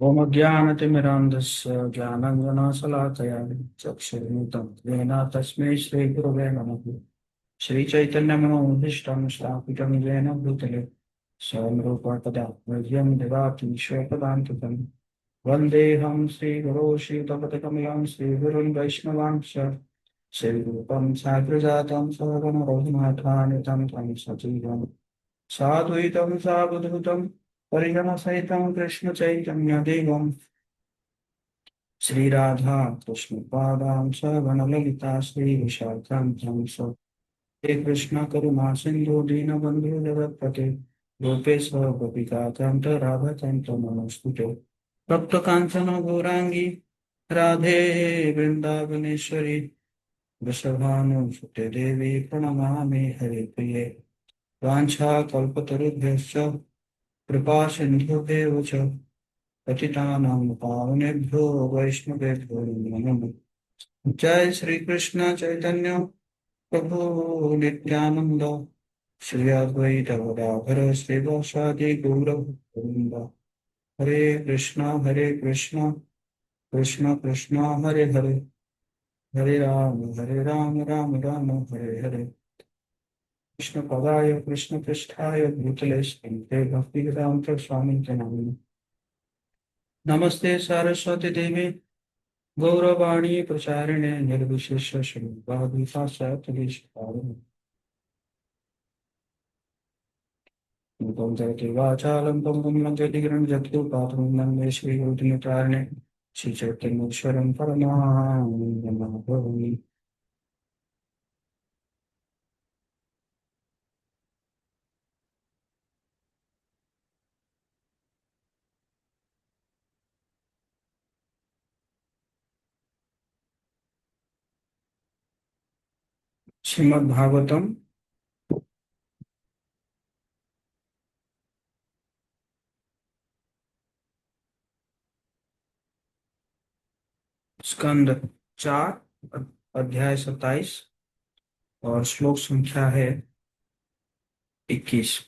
ओम ज्ञानतिमिरान्धस्य ज्ञानाञ्जनशलाकया चक्षुरुन्मिलितं येन तस्मै श्रीगुरवे नमः। श्रीचैतन्यमनोभीष्टं स्थापितं येन भूतले स्वयं रूपा कदा मह्यं ददाति स्वपदान्तिकं। वन्देऽहं श्रीगुरो श्रीयुतपतिकमलं श्रीगुरुन् वैष्णवांश्च श्रीरूपं साग्रजातं सहगण रघुनाथान्वितं तं सजीवम् साद्वैतं सावधूतं परिजनसहितं कृष्णचैतन्यदेवं श्रीराधा कृष्णपादां सगणललिता श्रीविशाखां स हे कृष्ण करुणा सिन्धु दीनबन्धु जगत्पते गोपेश गोपिकान्त राधाकान्त नमोऽस्तुते तप्तकाञ्चन गौराङ्गी राधे वृन्दावनेश्वरी वृषभानुसुते देवी प्रणमामि हरिप्रिये वाञ्छाकल्पतरुभ्यश्च कृपा सिन्धुभ्येव च पतितानां पावनेभ्यो वैष्णवेभ्यो नमो नमः। जय श्री कृष्ण चैतन्य प्रभु नित्यानंद श्री अद्वैत गदाधर श्रीवासादि गौरभक्तवृंद। हरे कृष्ण कृष्ण कृष्ण हरे हरे हरे राम राम राम हरे हरे। कृष्ण पदाय कृष्ण पृष्ठाय भूतले स्थिते भक्तिवेदांत स्वामी के नाम। नमस्ते सरस्वती देवी गौरवाणी प्रचारिणे निर्विशेष शून्यवादिशास्त्रदेशकारिणे मूकं जगति वाचालं पङ्गुं लङ्घयतिगिरिं जगत्कृपातुं वन्दे श्रीगुरुदिनतारिणे श्रीचैतन्येश्वरं परमानन्दमाधवम्। श्रीमद्भागवतम स्कंद 4 अध्याय 27 और श्लोक संख्या है 21।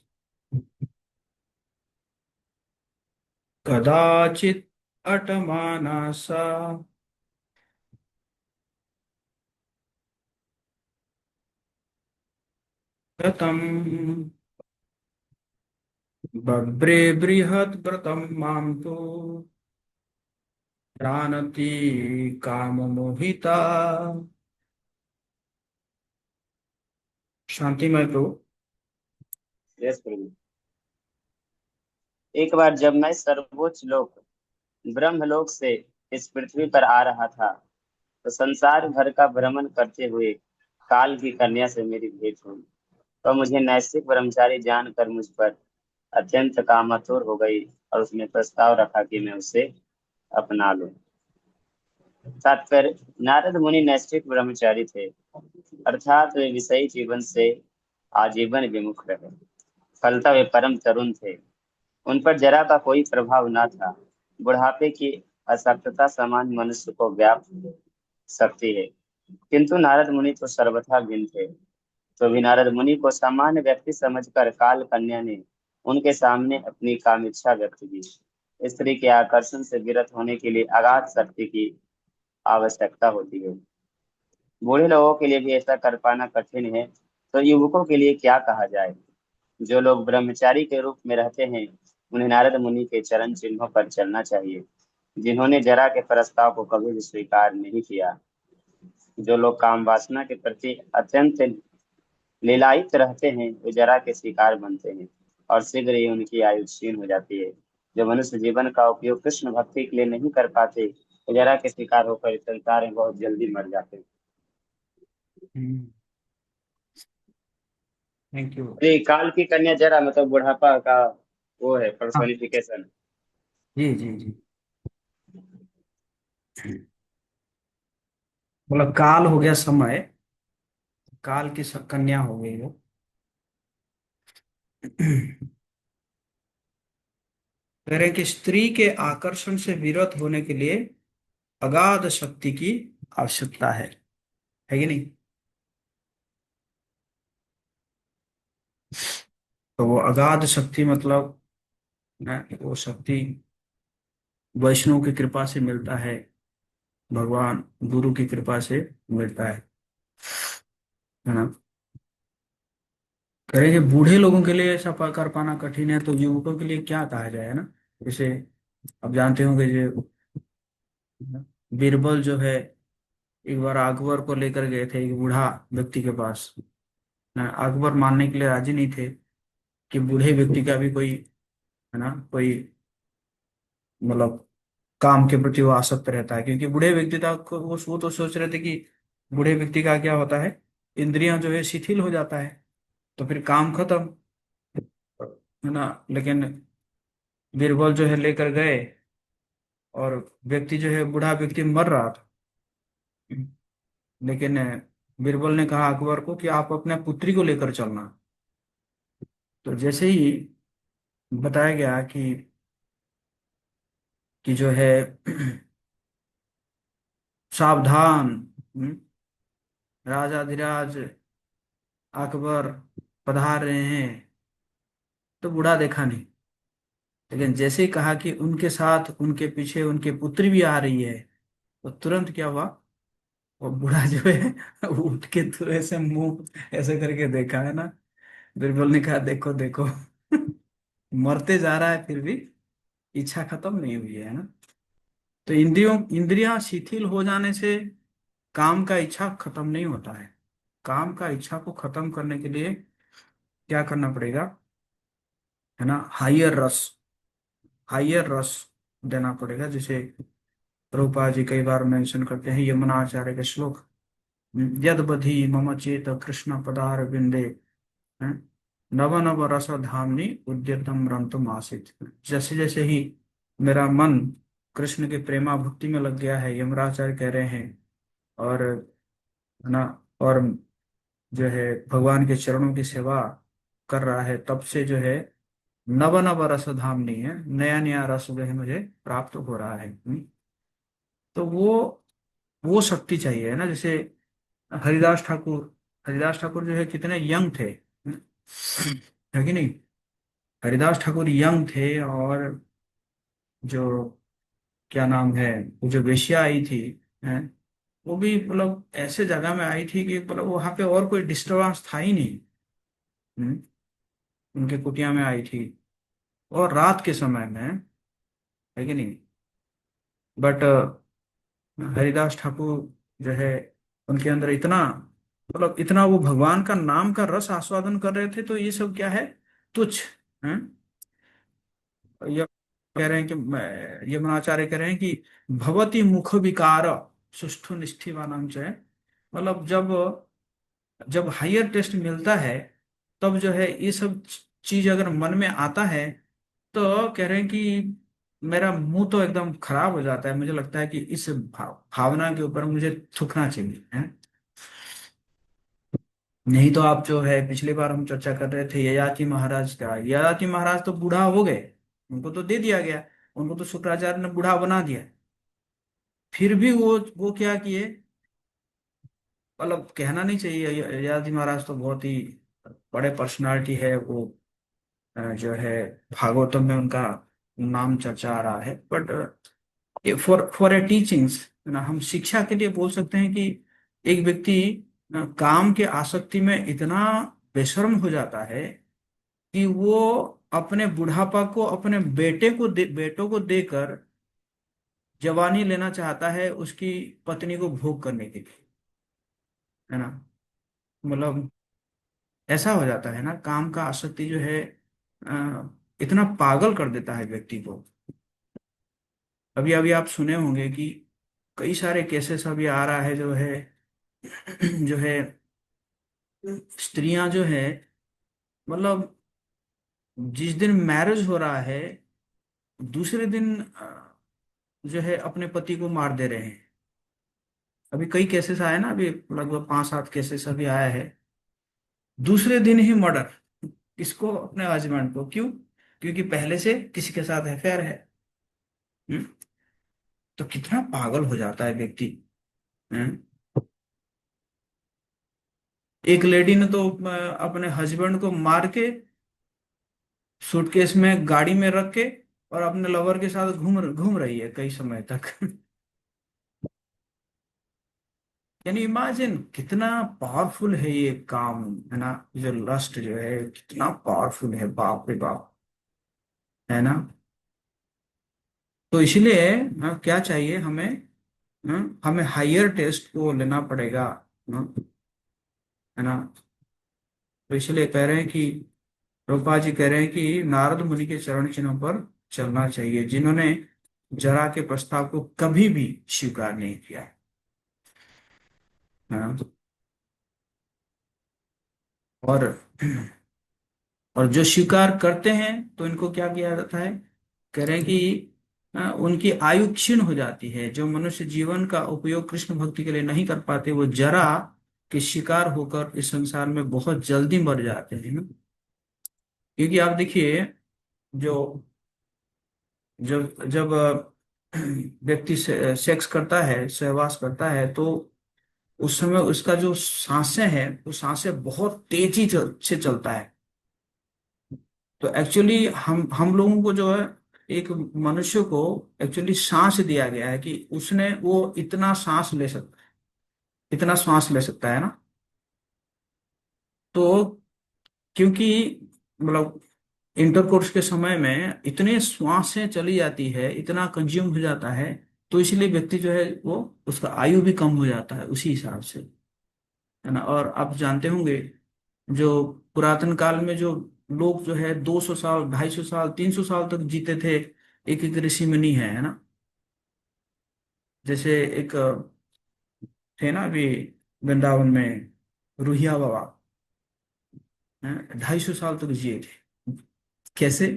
कदाचित् अटमानासा गतम् बभ्रे बृहद्व्रतं मां तु जानती काममोहिता। शांतिमय प्रभु। यस प्रभु। एक बार जब मैं सर्वोच्च लोक ब्रह्मलोक से इस पृथ्वी पर आ रहा था तो संसार भर का भ्रमण करते हुए काल की कन्या से मेरी भेंट हुई। तो मुझे नैतिक ब्रह्मचारी जानकर मुझ पर अत्यंत कामातुर हो गई और उसने प्रस्ताव रखा कि मैं उसे अपना लूं। तात्पर्य, नारद मुनि नैतिक ब्रह्मचारी थे, अर्थात वे विषयी जीवन से आजीवन विमुख रहे। फलतः वे परम तरुण थे, उन पर जरा का कोई प्रभाव न था। बुढ़ापे की अशक्तता सामान्य मनुष्य को व्याप सकती है, किंतु नारद मुनि तो सर्वथा भिन्न थे। तो भी नारद मुनि को सामान्य व्यक्ति समझकर काल कन्या ने उनके सामने अपनी कामिच्छा व्यक्त की। स्त्री के आकर्षण से विरत होने के लिए अगाध शक्ति की आवश्यकता होती है। बूढ़े लोगों के लिए भी ऐसा कर पाना कठिन है, तो युवकों के लिए क्या कहा जाए। जो लोग ब्रह्मचारी के रूप में रहते हैं, उन्हें नारद मुनि के चरण चिन्हों पर चलना चाहिए, जिन्होंने जरा के प्रस्ताव को कभी भी स्वीकार नहीं किया। जो लोग काम वासना के प्रति अत्यंत लीलायित रहते हैं, वे जरा के शिकार बनते हैं और शीघ्र ही उनकी आयु क्षीण हो जाती है। जो मनुष्य जीवन का उपयोग कृष्ण भक्ति के लिए नहीं कर पाते, वे जरा के शिकार होकर इस संसार में बहुत जल्दी मर जाते हैं। Thank you. ये काल की कन्या जरा मतलब बुढ़ापा का वो है हाँ पर्सोनिफिकेशन। जी जी जी। बोला काल हो गया समय, काल की कन्या हो गई वो। कह रहे हैं कि स्त्री के आकर्षण से विरत होने के लिए अगाध शक्ति की आवश्यकता है कि नहीं। तो वो अगाध शक्ति मतलब वो शक्ति वैष्णव की कृपा से मिलता है, भगवान गुरु की कृपा से मिलता है ना। कह रहे कि बूढ़े लोगों के लिए ऐसा कर पाना कठिन है, तो युवकों के लिए क्या कहा जाए ना। जैसे अब जानते होंगे जो बीरबल जो है, एक बार अकबर को लेकर गए थे एक बूढ़ा व्यक्ति के पास ना। अकबर मानने के लिए राजी नहीं थे कि बूढ़े व्यक्ति का भी कोई, है ना, कोई मतलब काम के प्रति वो आसक्त रहता है, क्योंकि बूढ़े व्यक्ति था वो तो सोच रहे थे कि बूढ़े व्यक्ति का क्या होता है, इंद्रियां जो है शिथिल हो जाता है, तो फिर काम खत्म, है ना। लेकिन बीरबल जो है लेकर गए, और व्यक्ति जो है बूढ़ा व्यक्ति मर रहा था। लेकिन बीरबल ने कहा अकबर को कि आप अपने पुत्री को लेकर चलना। तो जैसे ही बताया गया कि जो है सावधान, राजाधिराज अकबर पधार रहे हैं, तो बूढ़ा देखा नहीं। लेकिन जैसे ही कहा कि उनके साथ उनके पीछे उनकी पुत्री भी आ रही है, तो तुरंत क्या हुआ, वो बूढ़ा जो है उठ के तो ऐसे मुंह ऐसे करके देखा, है ना। बिरबल ने कहा देखो देखो मरते जा रहा है फिर भी इच्छा खत्म नहीं हुई है ना। तो इंद्रियां शिथिल हो जाने से काम का इच्छा खत्म नहीं होता है। काम का इच्छा को खत्म करने के लिए क्या करना पड़ेगा, है ना, हायर रस देना पड़ेगा। जैसे प्रभुपाद जी कई बार मेंशन करते हैं यमुनाचार्य के श्लोक, यद बधि मम चेत कृष्ण पदार बिंदे, नव नव रस धामनि उद्यतम रंतुम आसित। जैसे जैसे ही मेरा मन कृष्ण के प्रेमा भक्ति में लग गया है, यमराचार्य कह रहे हैं, और है ना, और जो है भगवान के चरणों की सेवा कर रहा है, तब से जो है नव नव रस धामनी है, नया नया रस जो है मुझे प्राप्त हो रहा है। तो वो शक्ति चाहिए, है ना। जैसे हरिदास ठाकुर, हरिदास ठाकुर जो है कितने यंग थे, है कि नहीं। हरिदास ठाकुर यंग थे, और जो क्या नाम है, वो जो वेश्या आई थी, है, वो भी मतलब ऐसे जगह में आई थी कि मतलब वहां पे और कोई डिस्टरबेंस था ही नहीं। हम्म, उनके कुटिया में आई थी, और रात के समय में, है कि नहीं। बट हरिदास ठाकुर जो है, उनके अंदर इतना मतलब इतना वो भगवान का नाम का रस आस्वादन कर रहे थे, तो ये सब क्या है, तुच्छ है। ये कह रहे हैं कि यमुनाचार्य कह रहे हैं कि भवती मुख विकार सुष्ठु निष्ठिवानम च, मतलब जब जब हायर टेस्ट मिलता है, तब जो है ये सब चीज अगर मन में आता है, तो कह रहे हैं कि मेरा मुंह तो एकदम खराब हो जाता है, मुझे लगता है कि इस भावना के ऊपर मुझे थूकना चाहिए, है। नहीं तो आप जो है पिछली बार हम चर्चा कर रहे थे ययाति महाराज का, ययाति महाराज तो बूढ़ा हो गए, उनको तो दे दिया गया, उनको तो शुक्राचार्य ने बूढ़ा बना दिया। फिर भी वो क्या किए, मतलब कहना नहीं चाहिए, ययाति महाराज तो बहुत ही बड़े पर्सनालिटी है वो, जो है भागवतम में उनका नाम चर्चा आ रहा है। But for for a teachings, ना, हम शिक्षा के लिए बोल सकते हैं कि एक व्यक्ति काम के आसक्ति में इतना बेशर्म हो जाता है कि वो अपने बुढ़ापा को अपने बेटों को देकर जवानी लेना चाहता है, उसकी पत्नी को भोग करने के लिए, है ना। मतलब ऐसा हो जाता है ना, काम का आसक्ति जो है इतना पागल कर देता है व्यक्ति को। अभी अभी आप सुने होंगे कि कई सारे केसेस अभी आ रहा है, जो है जो है स्त्रियां जो है, मतलब जिस दिन मैरिज हो रहा है, दूसरे दिन जो है अपने पति को मार दे रहे हैं। अभी कई केसेस आए ना, अभी लगभग 5-7 केसेस अभी आया है, दूसरे दिन ही मर्डर, किसको, अपने हस्बैंड को, क्यों, क्योंकि पहले से किसी के साथ अफेयर है। हम्म? तो कितना पागल हो जाता है व्यक्ति। हम्म? एक लेडी ने तो अपने हस्बैंड को मार के सूटकेस में गाड़ी में रख के और अपने लवर के साथ घूम घूम रही है कई समय तक। यानी इमेजिन कितना पावरफुल है ये काम, है ना। जो लस्ट जो है कितना पावरफुल है, बाप रे बाप, है ना। तो इसलिए क्या चाहिए हमें, हमें हायर टेस्ट को लेना पड़ेगा, है ना। तो इसलिए कह रहे हैं कि रूपा जी कह रहे हैं कि नारद मुनि के चरण चिन्हों पर चलना चाहिए, जिन्होंने जरा के प्रस्ताव को कभी भी स्वीकार नहीं किया, है ना। और और जो स्वीकार करते हैं तो इनको क्या किया जाता है, कह रहे हैं कि उनकी आयु क्षीण हो जाती है। जो मनुष्य जीवन का उपयोग कृष्ण भक्ति के लिए नहीं कर पाते, वो जरा के शिकार होकर इस संसार में बहुत जल्दी मर जाते हैं ना। क्योंकि आप देखिए, जो जब जब व्यक्ति सेक्स करता है, सहवास करता है, तो उस समय उसका जो सांसें हैं, वो सांसें बहुत तेजी से चलता है। तो एक्चुअली हम लोगों को जो है, एक मनुष्य को एक्चुअली सांस दिया गया है कि उसने वो इतना सांस ले सकता है, इतना श्वास ले सकता है ना। तो क्योंकि मतलब इंटरकोर्स के समय में इतने श्वासें चली जाती है, इतना कंज्यूम हो जाता है, तो इसलिए व्यक्ति जो है वो, उसका आयु भी कम हो जाता है उसी हिसाब से, है ना। और आप जानते होंगे, जो पुरातन काल में जो लोग जो है 200 साल, 250 साल, 300 साल तक जीते थे, एक एक ऋषि मुनि है ना। जैसे एक थे ना अभी वृंदावन में, रुहिया बाबा, 250 साल तक जिए थे। कैसे?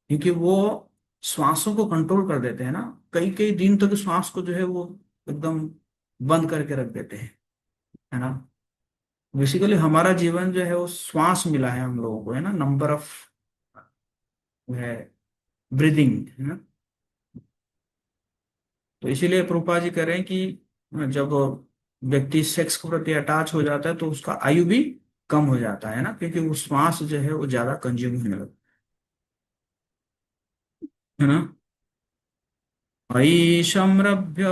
क्योंकि वो श्वासों को कंट्रोल कर देते हैं ना, कई कई दिन तक श्वास को जो है वो एकदम बंद करके रख देते हैं, है ना। बेसिकली हमारा जीवन जो है वो श्वास मिला है हम लोगों को, है ना, नंबर ऑफ है ब्रीदिंग, है ना। तो इसीलिए प्रभुपाद जी कह रहे हैं कि जब व्यक्ति सेक्स के प्रति अटैच हो जाता है तो उसका आयु भी कम हो जाता है ना, क्योंकि वो श्वास जो है वो ज्यादा कंज्यूम होने लगता है ना। अयि संरभ्य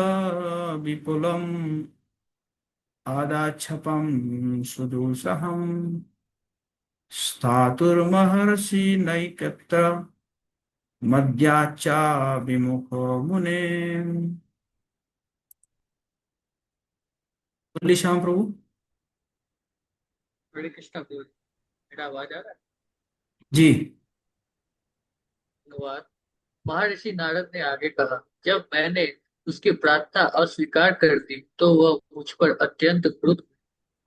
विपुलम आदाच्छपम सुदुसहम स्थातुर्महर्षि नैकत्र मद्याच्चा विमुखो मुने। बोलिए श्याम प्रभु। हरे कृष्णा बोल। मेरा आवाज आ रहा जी। है? धन्यवाद। महर्षि नारद ने आगे कहा, जब मैंने उसकी प्रार्थना अस्वीकार कर दी तो वह मुझ पर अत्यंत क्रुद्ध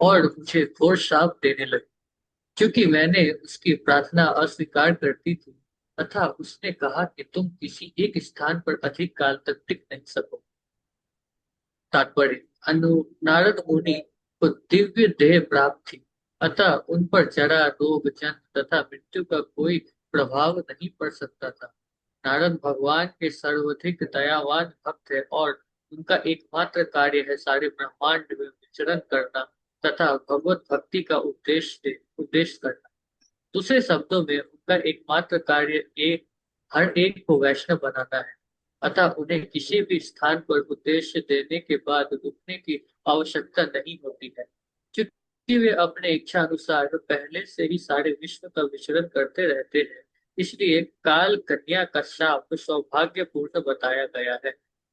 और मुझे घोर श्राप देने लगी, क्योंकि मैंने उसकी प्रार्थना अस्वीकार कर दी थी। तथा उसने कहा कि तुम किसी एक स्थान पर अधिक काल तक टिक नहीं सको। तात्पर्य, अनु नारद मुनि को दिव्य देह प्राप्त थी, अतः उन पर जरा, रोग, जन्म तथा मृत्यु का कोई प्रभाव नहीं पड़ सकता था। नारद भगवान के सर्वाधिक दयावान भक्त है और उनका एकमात्र कार्य है सारे ब्रह्मांड में विचरण करना तथा भगवत भक्ति का उपदेश करना। दूसरे शब्दों में उनका एकमात्र कार्य एक हर एक को वैष्णव बनाना है। अतः उन्हें किसी भी स्थान पर उद्देश्य देने के बाद रुकने की आवश्यकता नहीं होती है, क्योंकि वे अपने इच्छा अनुसार पहले से ही सारे विश्व का विचरण करते रहते हैं। इसलिए काल कन्या का शाप सौभाग्यपूर्ण बताया गया है।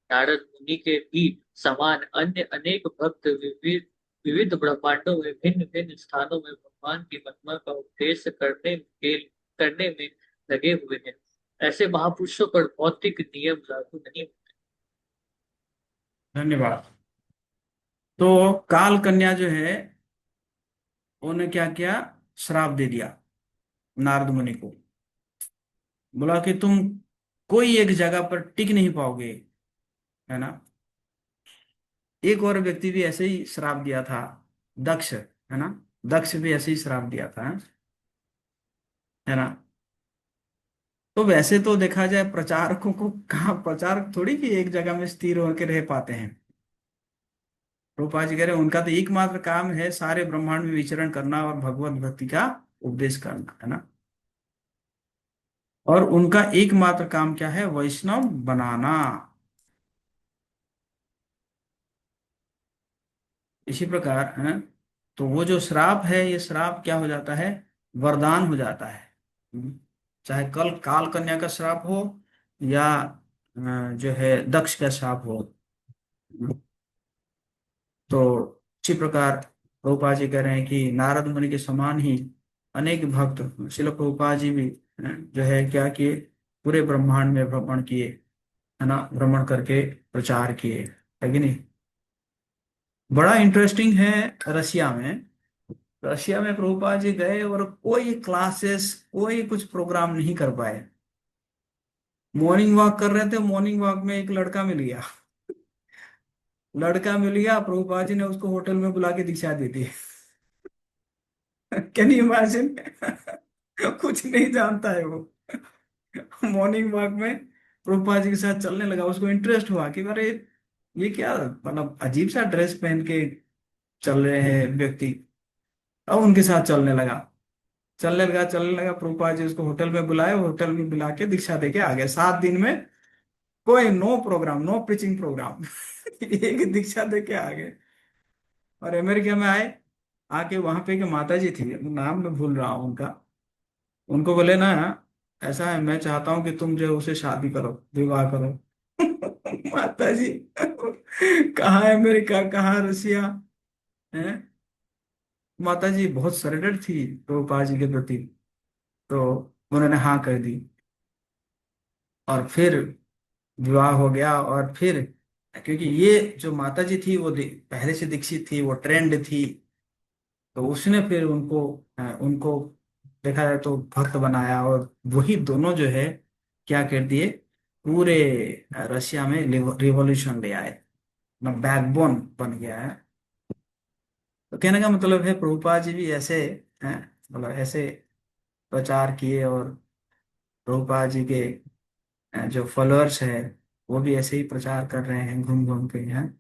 नारद मुनि के भी समान अन्य अनेक भक्त विविध विविध ब्रह्मांडों में भिन्न भिन्न स्थानों में भगवान की महिमा का उपदेश करने में लगे हुए हैं। ऐसे महापुरुषों पर भौतिक नियम लागू नहीं होते। धन्यवाद। तो काल कन्या जो है, उन्हें क्या किया, श्राप दे दिया नारद मुनि को। बोला कि तुम कोई एक जगह पर टिक नहीं पाओगे, है ना। एक और व्यक्ति भी ऐसे ही श्राप दिया था, दक्ष, है ना। दक्ष भी ऐसे ही श्राप दिया था, है ना। तो वैसे तो देखा जाए प्रचारकों को, कहाँ प्रचारक थोड़ी कि एक जगह में स्थिर होकर रह पाते हैं। रूपा जी कह रहे हैं उनका तो एकमात्र काम है सारे ब्रह्मांड में विचरण करना और भगवत भक्ति का उपदेश करना, है ना। और उनका एकमात्र काम क्या है? वैष्णव बनाना। इसी प्रकार है, तो वो जो श्राप है, ये श्राप क्या हो जाता है? वरदान हो जाता है। चाहे कल काल कन्या का श्राप हो, या जो है दक्ष का श्राप हो। तो इसी प्रकार प्रभुपाद जी कह रहे हैं कि नारद मुनि के समान ही अनेक भक्त शिल प्रभुपाद जी भी जो है क्या किए? पूरे ब्रह्मांड में भ्रमण किए, है ना, भ्रमण करके प्रचार किए, है कि नहीं? बड़ा इंटरेस्टिंग है। रशिया में रशिया में प्रभुपाद जी गए और कोई क्लासेस, कोई कुछ प्रोग्राम नहीं कर पाए। मॉर्निंग वॉक कर रहे थे, मॉर्निंग वॉक में एक लड़का मिल गया। लड़का मिल गया, प्रभुपाद जी ने उसको होटल में बुला के दीक्षा दे दी। Can you imagine? कुछ नहीं जानता है वो। मॉर्निंग वॉक में प्रभुपाद जी के साथ चलने लगा। उसको इंटरेस्ट हुआ कि अरे ये क्या, मतलब अजीब सा ड्रेस पहन के चल रहे हैं व्यक्ति। अब उनके साथ चलने लगा। प्रभुपाद जी उसको होटल में बुलाए, होटल में बुला के दीक्षा दे के आ गए 7 दिन में। कोई no programme, no preaching programme. एक दीक्षा दे के आ गए। और अमेरिका में आए, आके वहां पे एक माता जी थी, नाम मैं भूल रहा हूँ उनका। उनको बोले ना, ऐसा है, मैं चाहता हूँ कि तुम जो है उसे शादी करो, विवाह करो। माता जी, कहाँ अमेरिका, कहाँ रशिया है। माता जी बहुत सरेंडर थी प्रभुपाद जी के प्रति। तो उन्होंने हाँ कर दी, और फिर विवाह हो गया। और फिर क्योंकि ये जो माता जी थी वो पहले से दीक्षित थी, वो ट्रेंड थी, तो उसने फिर उनको देखा जाए तो भक्त बनाया। और वही दोनों जो है क्या कर दिए, पूरे रशिया में रिवॉल्यूशन ले आए, ना बैकबोन बन गया है। तो कहने का मतलब है प्रभुपाद जी भी ऐसे हैं, मतलब ऐसे प्रचार किए। और प्रभुपाद जी के जो फॉलोअर्स है वो भी ऐसे ही प्रचार कर रहे हैं, घूम घूम के, हैं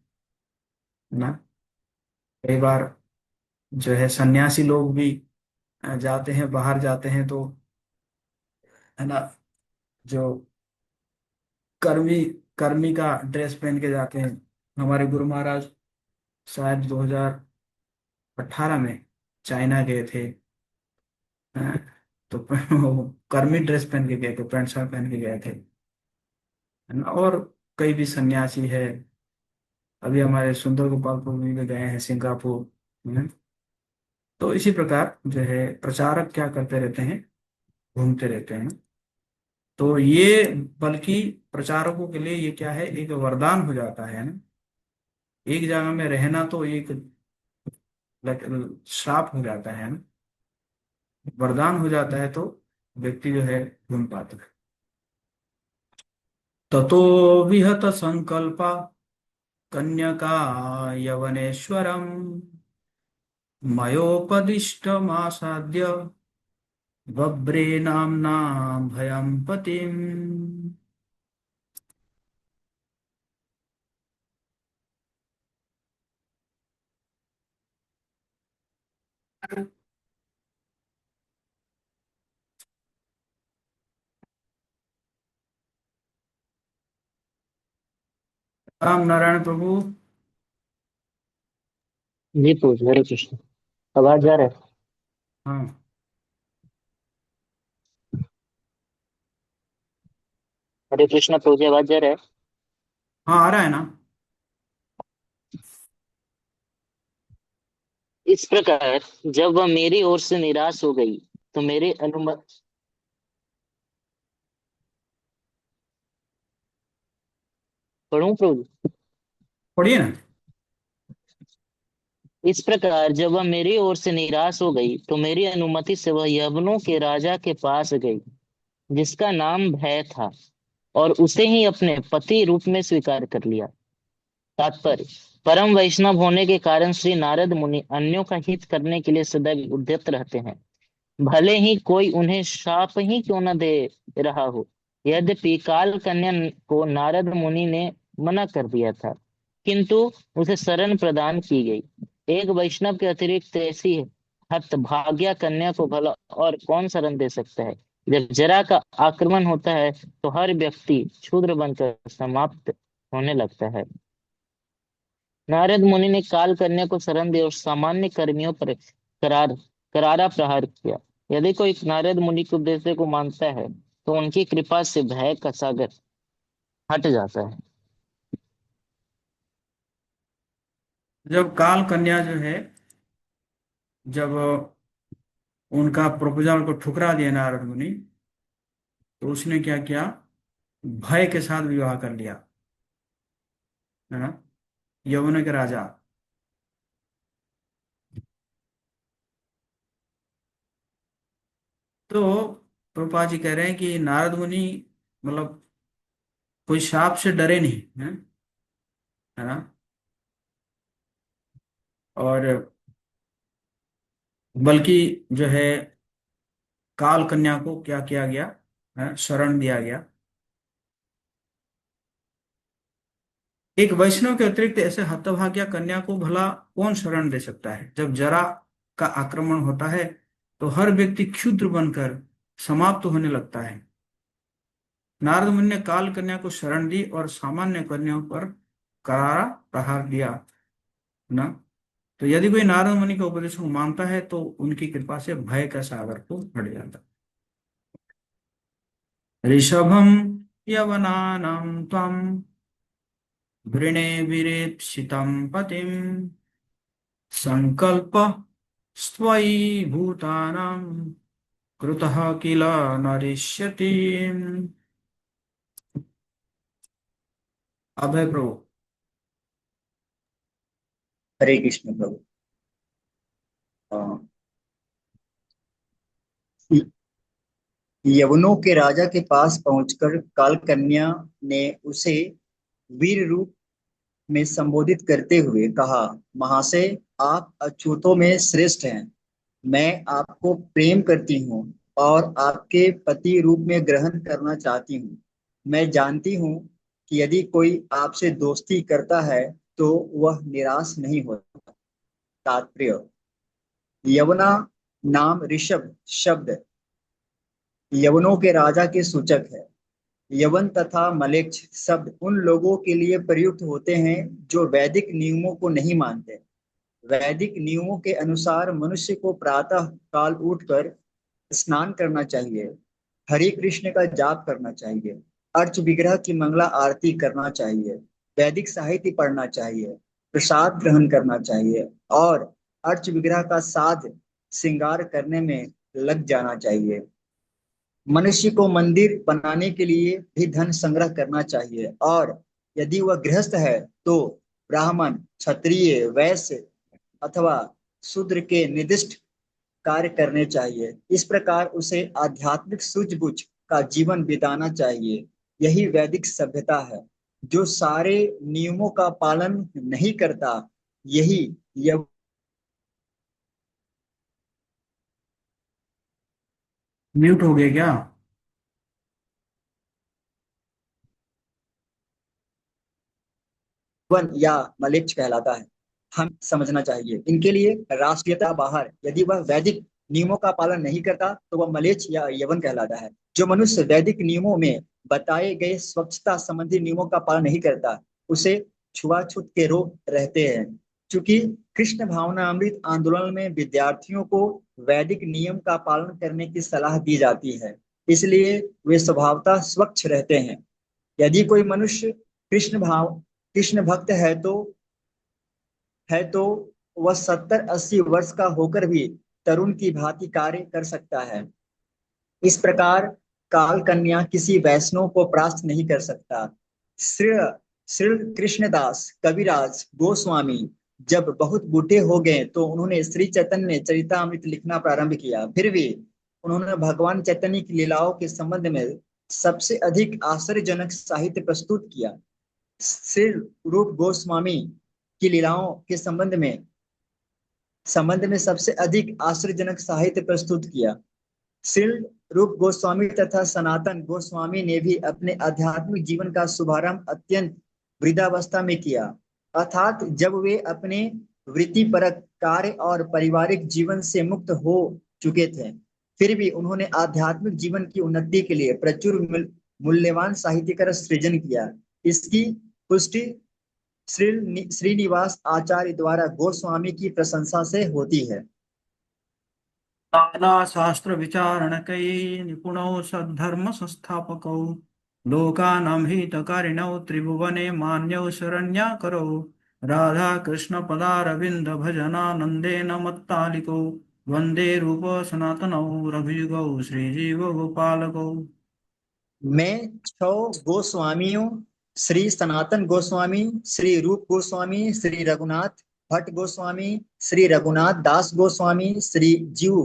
ना। कई बार जो है सन्यासी लोग भी जाते हैं, बाहर जाते हैं, तो है ना, जो कर्मी कर्मी का ड्रेस पहन के जाते हैं। हमारे गुरु महाराज शायद 2018 में चाइना गए थे, हाँ, तो वो कर्मी ड्रेस पहन के गए थे, पैंट शर्ट पहन के गए थे, है ना। और कई भी सन्यासी है, अभी हमारे सुंदर गोपाल प्रभु जी भी गए हैं सिंगापुर, है। तो इसी प्रकार जो है प्रचारक क्या करते रहते हैं, घूमते रहते हैं। तो ये बल्कि प्रचारकों के लिए ये क्या है, एक वरदान हो जाता है ना। एक जगह में रहना तो एक श्राप हो जाता है ना, वरदान हो जाता है, तो व्यक्ति जो है घूम पाता है। ततो विहत संकल्पा कन्यका यवनेश्वरम मयोपदिष्टमासाद्य बभ्रे नाम्ना भयं पतिम्। राम नारायण प्रभु। जी पूछ हरे कृष्ण। आवाज जा रहा है? हाँ हरे कृष्ण प्रभु जी, आवाज जा रहा है? हाँ, आ रहा है ना। इस प्रकार जब वह मेरी ओर से निराश हो गई तो मेरे अनुमति पढ़ूं प्रभु जी? पढ़िए ना। इस प्रकार जब वह मेरी ओर से निराश हो गई तो मेरी अनुमति से वह यवनों के राजा के पास गई, जिसका नाम भय था, और उसे ही अपने पति रूप में स्वीकार कर लिया। तात्पर्य: परम वैष्णव होने के कारण श्री नारद मुनि अन्यों का हित करने के लिए सदैव उद्यत रहते हैं, भले ही कोई उन्हें शाप ही क्यों न दे रहा हो। यद्यपि काल कन्या को नारद मुनि ने मना कर दिया था, किंतु उसे शरण प्रदान की गई। एक वैष्णव के अतिरिक्त ऐसी हतभाग्या कन्या को भला और कौन शरण दे सकता है? जब जरा का आक्रमण होता है तो हर व्यक्ति क्षुद्र बनकर समाप्त होने लगता है। नारद मुनि ने काल कन्या को शरण दी और सामान्य कर्मियों पर करारा प्रहार किया। यदि कोई नारद मुनि के उद्देश्य को मानता है तो उनकी कृपा से भय का सागर हट जाता है। जब काल कन्या जो है, जब उनका प्रपोजल को ठुकरा दिया नारद मुनि, तो उसने क्या किया, भय के साथ विवाह कर लिया, है ना, यमुना के राजा। तो प्रभुपाद जी कह रहे हैं कि नारद मुनि मतलब कोई शाप से डरे नहीं, है ना, और बल्कि जो है काल कन्या को क्या किया गया, शरण दिया गया। एक वैष्णव के अतिरिक्त ऐसे हतभाग्य कन्या को भला कौन शरण दे सकता है। जब जरा का आक्रमण होता है तो हर व्यक्ति क्षुद्र बनकर समाप्त होने लगता है। नारद मुनि ने काल कन्या को शरण दी और सामान्य कन्याओं पर करारा प्रहार दिया ना। तो यदि कोई नारद मुनि के उपदेश को मानता है तो उनकी कृपा से भय का सागर को हट जाता। ऋषभम यवनानां त्वं वृणे विरेप्सितं पतिं संकल्प स्वयि भूतानां कृतः किल नरिष्यति। अभय प्रभु। हरे कृष्ण प्रभु। यवनों के राजा के पास पहुंचकर काल कन्या ने उसे वीर रूप में संबोधित करते हुए कहा, महाशय, आप अछूतों में श्रेष्ठ हैं। मैं आपको प्रेम करती हूँ और आपके पति रूप में ग्रहण करना चाहती हूँ। मैं जानती हूँ कि यदि कोई आपसे दोस्ती करता है तो वह निराश नहीं होता। तात्पर्य, यवना नाम ऋषभ शब्द यवनों के राजा के सूचक है। यवन तथा मलेच्छ शब्द उन लोगों के लिए प्रयुक्त होते हैं जो वैदिक नियमों को नहीं मानते। वैदिक नियमों के अनुसार मनुष्य को प्रातः काल उठकर स्नान करना चाहिए, हरे कृष्ण का जाप करना चाहिए, अर्च विग्रह की मंगला आरती करना चाहिए, वैदिक साहित्य पढ़ना चाहिए, प्रसाद ग्रहण करना चाहिए और अर्च विग्रह का साध श्रृंगार करने में लग जाना चाहिए। मनुष्य को मंदिर बनाने के लिए भी धन संग्रह करना चाहिए और यदि वह गृहस्थ है तो ब्राह्मण, क्षत्रिय, वैश्य अथवा शूद्र के निर्दिष्ट कार्य करने चाहिए। इस प्रकार उसे आध्यात्मिक सूझबूझ का जीवन बिताना चाहिए। यही वैदिक सभ्यता है। जो सारे नियमों का पालन नहीं करता, यही म्यूट हो गए क्या? वन या मलेच्छ कहलाता है। हम समझना चाहिए इनके लिए राष्ट्रीयता बाहर। यदि वह वैदिक नियमों का पालन नहीं करता तो वह मलेच्छ या यवन कहलाता है। जो मनुष्य वैदिक नियमों में बताए गए स्वच्छता संबंधी नियमों का पालन नहीं करता, उसे छुआछूत के रोग रहते हैं। चूंकि कृष्ण भावनामृत आंदोलन में विद्यार्थियों को वैदिक नियम का पालन करने की सलाह दी जाती है, इसलिए वे स्वभावतः स्वच्छ रहते हैं। यदि कोई मनुष्य कृष्ण भक्त है तो वह 70-80 वर्ष का होकर भी तरुण की भांति कार्य कर सकता है। इस प्रकार काल कन्या किसी वैष्णव को परास्त नहीं कर सकता। श्री श्री कृष्णदास कविराज गोस्वामी जब बहुत बूढ़े हो गए तो उन्होंने श्री चैतन्य चरितामृत लिखना प्रारंभ किया। फिर भी उन्होंने भगवान चैतन्य की लीलाओं के संबंध में सबसे अधिक आश्चर्यजनक साहित्य प्रस्तुत किया। श्री रूप गोस्वामी की लीलाओं के संबंध में सबसे अधिक आश्चर्यजनक साहित्य प्रस्तुत किया। श्री रूप गोस्वामी तथा सनातन गोस्वामी ने भी अपने आध्यात्मिक जीवन का शुभारंभ अत्यंत वृद्धावस्था में किया, अर्थात जब वे अपने वृत्तिपरक कार्य और पारिवारिक जीवन से मुक्त हो चुके थे। फिर भी उन्होंने आध्यात्मिक जीवन की उन्नति के लिए प्रचुर मूल्यवान साहित्य का सृजन किया। इसकी पुष्टि श्रीनिवास आचार्य द्वारा गोस्वामी की प्रशंसा से होती है। ताला शास्त्र विचारणकै निपुणौ सद्धर्म संस्थापकौ लोकानां हितकारिणौ त्रिभुवने मान्यौ शरण्याकरौ राधा कृष्ण पदारविन्द भजनानन्देन मत्तालिकौ वन्दे रूप सनातनौ रघुयुगौ श्रीजीव गोपालकौ। मैं 6 गोस्वामियों श्री सनातन गोस्वामी, श्री रूप गोस्वामी, श्री रघुनाथ भट्ट गोस्वामी, श्री रघुनाथ दास गोस्वामी, श्री जीव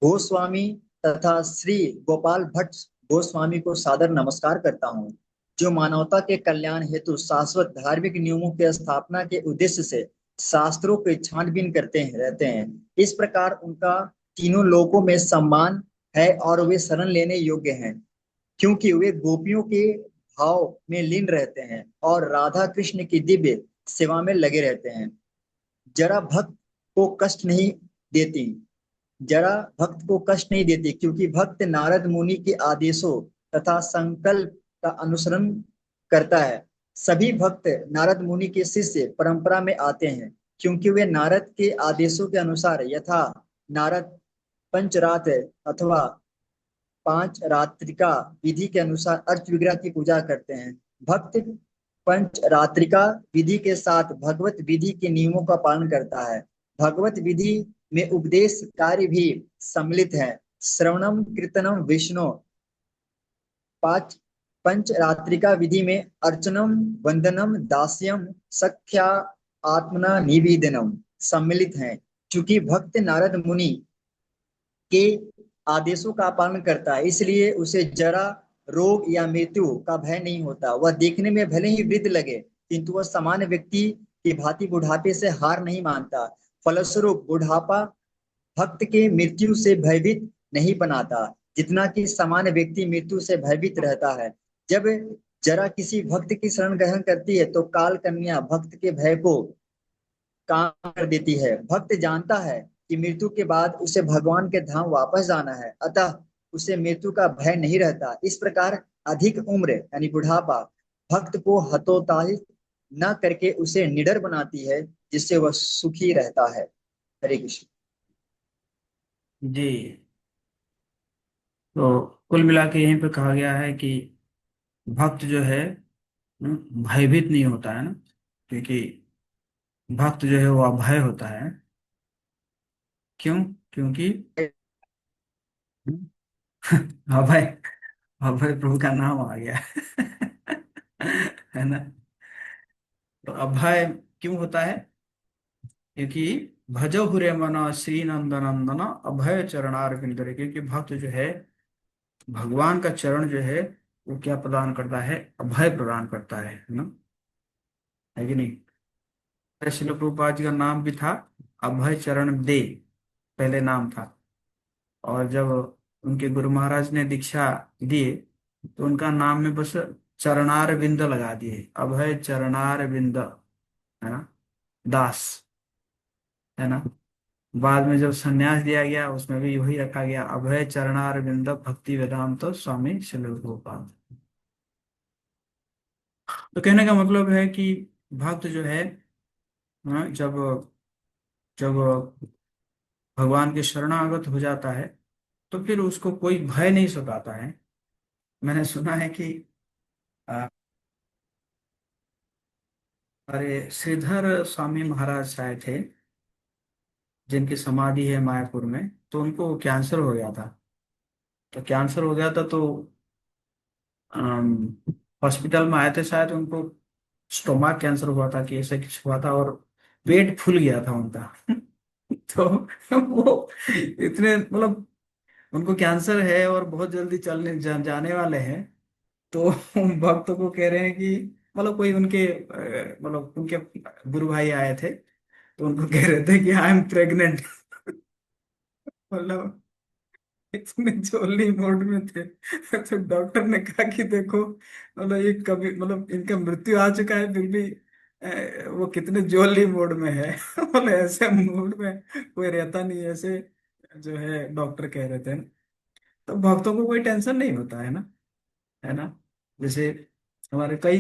गोस्वामी तथा श्री गोपाल भट्ट गोस्वामी को सादर नमस्कार करता हूँ, जो मानवता के कल्याण हेतु शाश्वत धार्मिक नियमों की स्थापना के उद्देश्य से शास्त्रों की छानबीन करते हैं रहते हैं। इस प्रकार उनका तीनों लोकों में सम्मान है और वे शरण लेने योग्य हैं, क्योंकि वे गोपियों के भाव में लीन रहते हैं और राधा कृष्ण की दिव्य सेवा में लगे रहते हैं। जरा भक्त को कष्ट नहीं देती जरा भक्त को कष्ट नहीं देती, क्योंकि भक्त नारद मुनि के आदेशों तथा संकल्प का अनुसरण करता है। सभी भक्त नारद मुनि के शिष्य परंपरा में आते हैं, क्योंकि वे नारद के आदेशों के अनुसार यथा नारद पंचरात अथवा 5 रात्रिका विधि के अनुसार अर्च विग्रह की पूजा करते हैं। भक्त पंचरात्रिका विधि के साथ भगवत विधि के नियमों का पालन करता है। भगवत विधि में उपदेश कार्य भी सम्मिलित है। श्रवणम कीर्तनम विष्णु। पांच पंचरात्रिका विधि में अर्चनम वंदनम दास्यम सख्या आत्मना निवेदनम सम्मिलित हैं। चूंकि भक्त नारद मुनि के आदेशों का पालन करता है, इसलिए उसे जरा रोग या मृत्यु का भय नहीं होता। वह देखने में भले ही वृद्ध लगे, किंतु वह सामान्य व्यक्ति की भांति बुढ़ापे से हार नहीं मानता। फलस्वरूप बुढ़ापा भक्त के मृत्यु से भयभीत नहीं बनाता, जितना कि सामान्य व्यक्ति मृत्यु से भयभीत रहता है। जब जरा किसी भक्त की शरण ग्रहण करती है तो काल कन्या भक्त के भय को काम कर देती है। भक्त जानता है कि मृत्यु के बाद उसे भगवान के धाम वापस जाना है, अतः उसे मृत्यु का भय नहीं रहता। इस प्रकार अधिक उम्र यानी बुढ़ापा भक्त को हतोत्साहित न करके उसे निडर बनाती है, जिससे वह सुखी रहता है। हरे कृष्ण। जी, तो कुल मिला के यहीं पे कहा गया है कि भक्त जो है भयभीत नहीं होता है ना, क्योंकि भक्त जो है वो अभय होता है। क्यों? क्योंकि अभय, अभय प्रभु का नाम आ गया है ना। तो अभय क्यों होता है? क्योंकि भजो हुरे मना श्री नंदन नंदन अभय चरणार विंदरे, क्योंकि भक्त जो है भगवान का चरण जो है वो क्या प्रदान करता है? अभय प्रदान करता है ना, है कि नहीं। श्रील प्रभुपाद जी का नाम भी था अभय चरण दे, पहले नाम था। और जब उनके गुरु महाराज ने दीक्षा दिए तो उनका नाम में बस चरणार बिंद लगा दिए, अभय चरणार बिंद, है ना, दास, है ना। बाद में जब संन्यास दिया गया उसमें भी वही रखा गया, अभय चरणार बिंद भक्ति वेदांत स्वामी श्रील प्रभुपाद। तो कहने का मतलब है कि भक्त जो है जब जब भगवान के शरणागत हो जाता है तो फिर उसको कोई भय नहीं सताता है। मैंने सुना है कि अ, अरे श्रीधर स्वामी महाराज आए थे, जिनकी समाधि है मायापुर में, तो उनको कैंसर हो गया था। तो कैंसर हो गया था तो हॉस्पिटल में आए थे, शायद उनको स्टोमक कैंसर हुआ था कि ऐसा कुछ हुआ था, और पेट फूल गया था उनका तो वो इतने मतलब उनको कैंसर है और बहुत जल्दी जाने वाले हैं। तो भक्तों को कह रहे हैं कि मतलब कोई उनके मतलब उनके गुरु भाई आए थे तो उनको कह रहे थे कि आई एम प्रेग्नेंट मतलब इतने जोली मोड में थे तो डॉक्टर ने कहा कि देखो मतलब ये कभी मतलब इनका मृत्यु आ चुका है फिर भी वो कितने जोली मोड में है मतलब ऐसे मूड में कोई रहता नहीं है, ऐसे जो है डॉक्टर कह रहे थे। तो भक्तों को कोई टेंशन नहीं होता है ना। जैसे हमारे कई,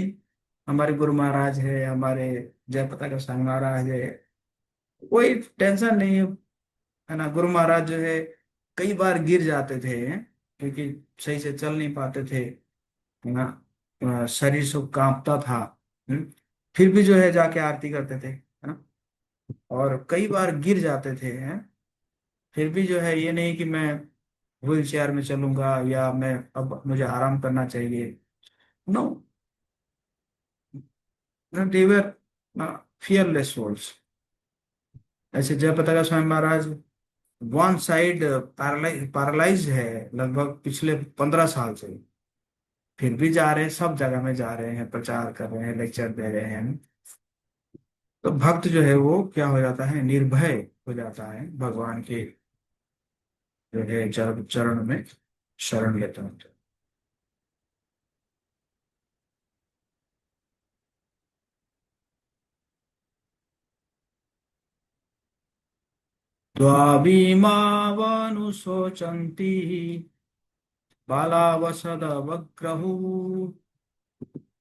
हमारे गुरु महाराज है, हमारे जयप्रताप गोस्वामी महाराज है, कोई टेंशन नहीं है ना। गुरु महाराज जो है कई बार गिर जाते थे, क्योंकि सही से चल नहीं पाते थे, है ना। शरीर सब कांपता था। हम्म, फिर भी जो है जाके आरती करते थे, है ना। और कई बार गिर जाते थे, हैं। फिर भी जो है ये नहीं कि मैं व्हील चेयर में चलूंगा या मैं अब मुझे आराम करना चाहिए। नो, दे वर फियरलेस सोल्स। ऐसे Jaipratap Swami Maharaj one side paralyse है लगभग पिछले 15 साल से, फिर भी जा रहे हैं, सब जगह में जा रहे हैं, प्रचार कर रहे हैं, लेक्चर दे रहे हैं। तो भक्त जो है वो क्या हो जाता है, निर्भय हो जाता है, भगवान के जो है चरण चरण में शरण लेता है। द्वाविमावनुशोचन्ति बालावसदवग्रहु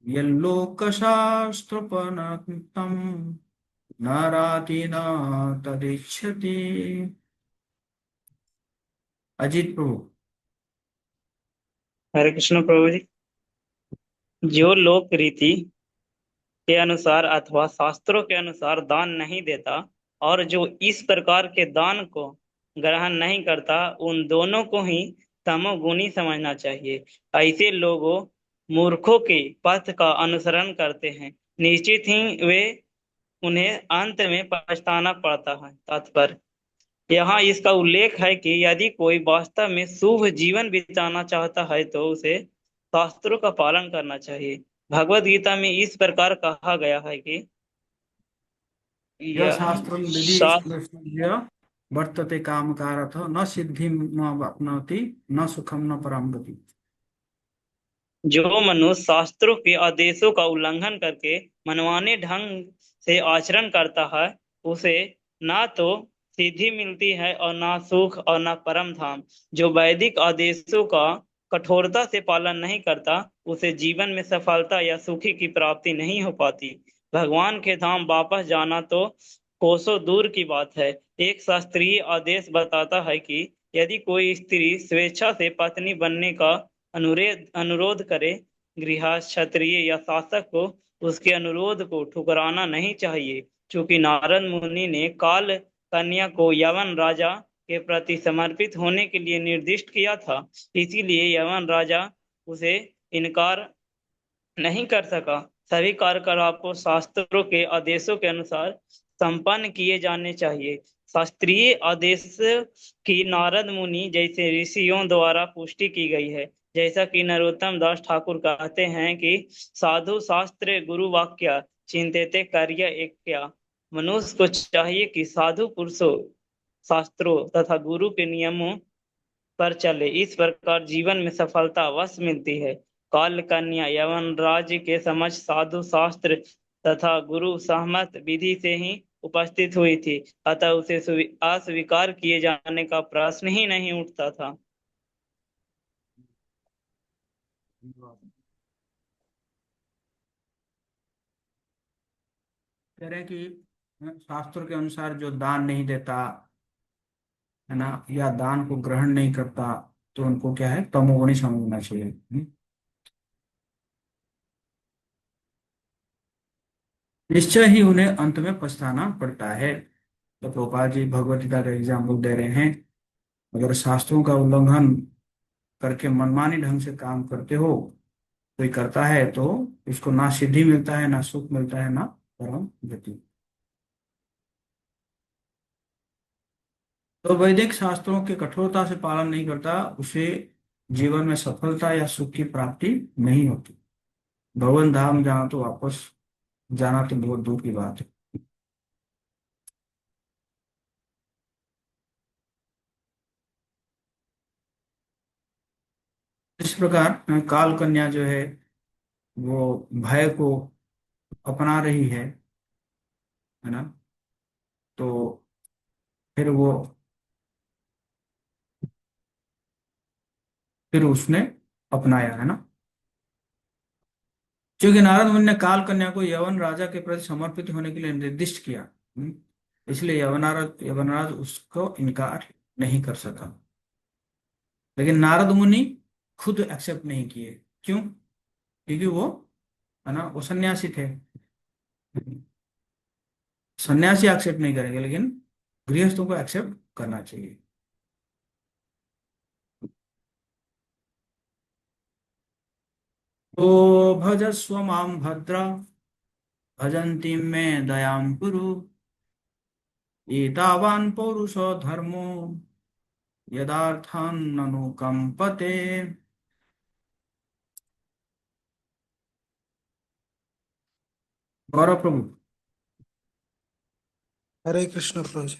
यल्लोकशास्त्रपनक्तं नाराति न तदिच्छति। अजीत प्रभु। हरे कृष्ण प्रभु जी। जो लोक रीति के अनुसार अथवा शास्त्रों के अनुसार दान नहीं देता और जो इस प्रकार के दान को ग्रहण नहीं करता, उन दोनों को ही तमोगुणी समझना चाहिए। ऐसे लोगों मूर्खों के पथ का अनुसरण करते हैं, निश्चित ही वे उन्हें अंत में पछताना पड़ता है। तात्पर्य, यहाँ इसका उल्लेख है कि यदि कोई वास्तव में शुभ जीवन बिताना चाहता है तो उसे शास्त्रों का पालन करना चाहिए। भगवत गीता में इस प्रकार कहा गया है कि यह यह शास्त्रम विधि शास्त्र श्लेषमस्य वर्तते कामकारथ न सिद्धिं न वाप्नोति न सुखम न पराम गति। जो मनुष्य शास्त्रों के आदेशों का उल्लंघन करके मनमाने ढंग से आचरण करता है, उसे ना तो सिद्धि मिलती है और ना सुख और ना परम धाम। जो वैदिक आदेशों का कठोरता से पालन नहीं करता, उसे जीवन में सफलता या सुखी की प्राप्ति नहीं हो पाती। भगवान के धाम वापस जाना तो कोसों दूर की बात है। एक शास्त्रीय आदेश बताता है कि यदि कोई स्त्री स्वेच्छा से पत्नी बनने का अनुरोध करे, गृहस्थ, क्षत्रिय या शासक को उसके अनुरोध को ठुकराना नहीं चाहिए। चूंकि नारद मुनि ने काल कन्या को यवन राजा के प्रति समर्पित होने के लिए निर्दिष्ट किया था, इसीलिए यवन राजा उसे इनकार नहीं कर सका। सभी कार्यकलाप को शास्त्रों के आदेशों के अनुसार संपन्न किए जाने चाहिए। शास्त्रीय आदेश की नारद मुनि जैसे ऋषियों द्वारा पुष्टि की गई है। जैसा कि नरोत्तम दास ठाकुर कहते हैं कि साधु शास्त्र गुरु वाक्य चिंतते कार्य एक क्या। मनुष्य को चाहिए कि साधु पुरुषों, शास्त्रों तथा गुरु के नियमों पर चले। इस प्रकार जीवन में सफलता अवश्य मिलती है। काल कन्या यवन राज्य के समझ साधु शास्त्र तथा गुरु सहमत विधि से ही उपस्थित हुई थी, अतः उसे अस्वीकार किए जाने का प्रश्न ही नहीं उठता था। कह रहे हैं कि शास्त्रों के अनुसार जो दान नहीं देता, है ना, या दान को ग्रहण नहीं करता, तो उनको क्या है, तमोगुणी समझना चाहिए। निश्चय ही उन्हें अंत में पछताना पड़ता है। तो गोपाल जी भगवत गीता का एग्जाम्पल दे रहे हैं। अगर शास्त्रों का उल्लंघन करके मनमानी ढंग से काम करते हो, कोई करता है, तो उसको ना सिद्धि मिलता है, ना सुख मिलता है, ना परम गति। तो वैदिक शास्त्रों के कठोरता से पालन नहीं करता, उसे जीवन में सफलता या सुख की प्राप्ति नहीं होती। भवन धाम जाना तो वापस जाना तो बहुत दूर की बात है। इस प्रकार काल कन्या जो है वो भय को अपना रही है ना। तो फिर वो फिर उसने अपनाया, है ना। क्योंकि नारद मुनि ने काल कन्या को यवन राजा के प्रति समर्पित होने के लिए निर्दिष्ट किया, इसलिए यवनराज उसको इनकार नहीं कर सका। लेकिन नारद मुनि खुद एक्सेप्ट नहीं किए। क्यों? क्योंकि वो, है ना, वो सन्यासी थे। सन्यासी एक्सेप्ट नहीं करेंगे, लेकिन गृहस्थों को एक्सेप्ट करना चाहिए। तो भजस्व माम भद्र भजन्ति मे दयां कुरु एतावान् पौरुषो धर्मो यदार्थान् अनुकंपते। गौरव प्रभु। हरे कृष्ण प्रभु जी।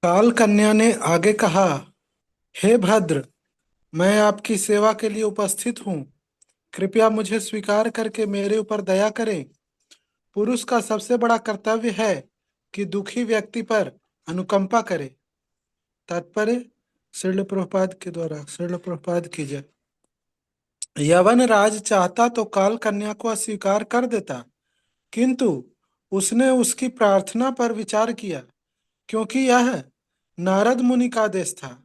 काल कन्या ने आगे कहा, हे भद्र, मैं आपकी सेवा के लिए उपस्थित हूँ। कृपया मुझे स्वीकार करके मेरे ऊपर दया करें। पुरुष का सबसे बड़ा कर्तव्य है कि दुखी व्यक्ति पर अनुकंपा करे। तात्पर्य श्रील प्रभुपाद के द्वारा, श्रील प्रभुपाद की जय। यवन राज चाहता तो काल कन्या को अस्वीकार कर देता, किंतु उसने उसकी प्रार्थना पर विचार किया, क्योंकि यह नारद मुनि का आदेश था।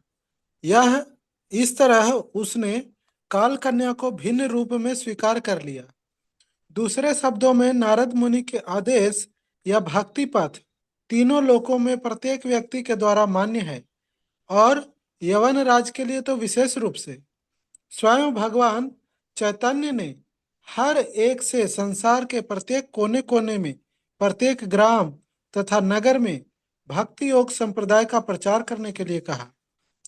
यह इस तरह उसने काल कन्या को भिन्न रूप में स्वीकार कर लिया। दूसरे शब्दों में, नारद मुनि के आदेश या भक्ति पथ तीनों लोकों में प्रत्येक व्यक्ति के द्वारा मान्य है, और यवन राज के लिए तो विशेष रूप से। स्वयं भगवान चैतन्य ने हर एक से संसार के प्रत्येक कोने कोने में, प्रत्येक ग्राम तथा नगर में भक्ति योग संप्रदाय का प्रचार करने के लिए कहा।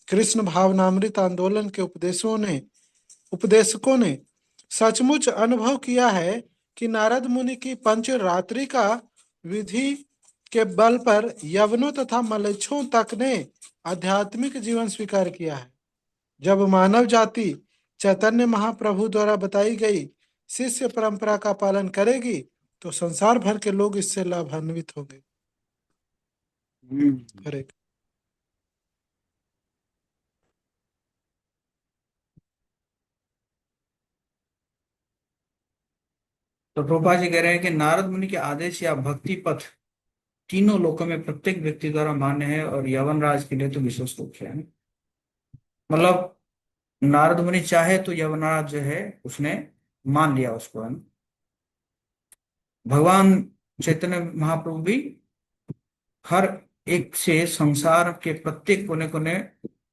कृष्ण भावनामृत आंदोलन के उपदेशकों ने सचमुच अनुभव किया है कि नारद मुनि की पंचरात्रि का विधि के बल पर यवनों तथा मलेच्छों तक ने आध्यात्मिक जीवन स्वीकार किया है। जब मानव जाति चैतन्य महाप्रभु द्वारा बताई गई शिष्य परंपरा का पालन करेगी, तो संसार भर के लोग इससे लाभान्वित होंगे। हरे तो प्रभुपाद जी कह रहे हैं कि नारद मुनि के आदेश या भक्ति पथ तीनों लोकों में प्रत्येक व्यक्ति द्वारा मान्य है, और यवन राज के लिए तो विशेष रूप से है। मतलब नारद मुनि चाहे तो यवनराज जो है उसने मान लिया उसको, है ना। भगवान चैतन्य महाप्रभु भी हर एक से संसार के प्रत्येक कोने कोने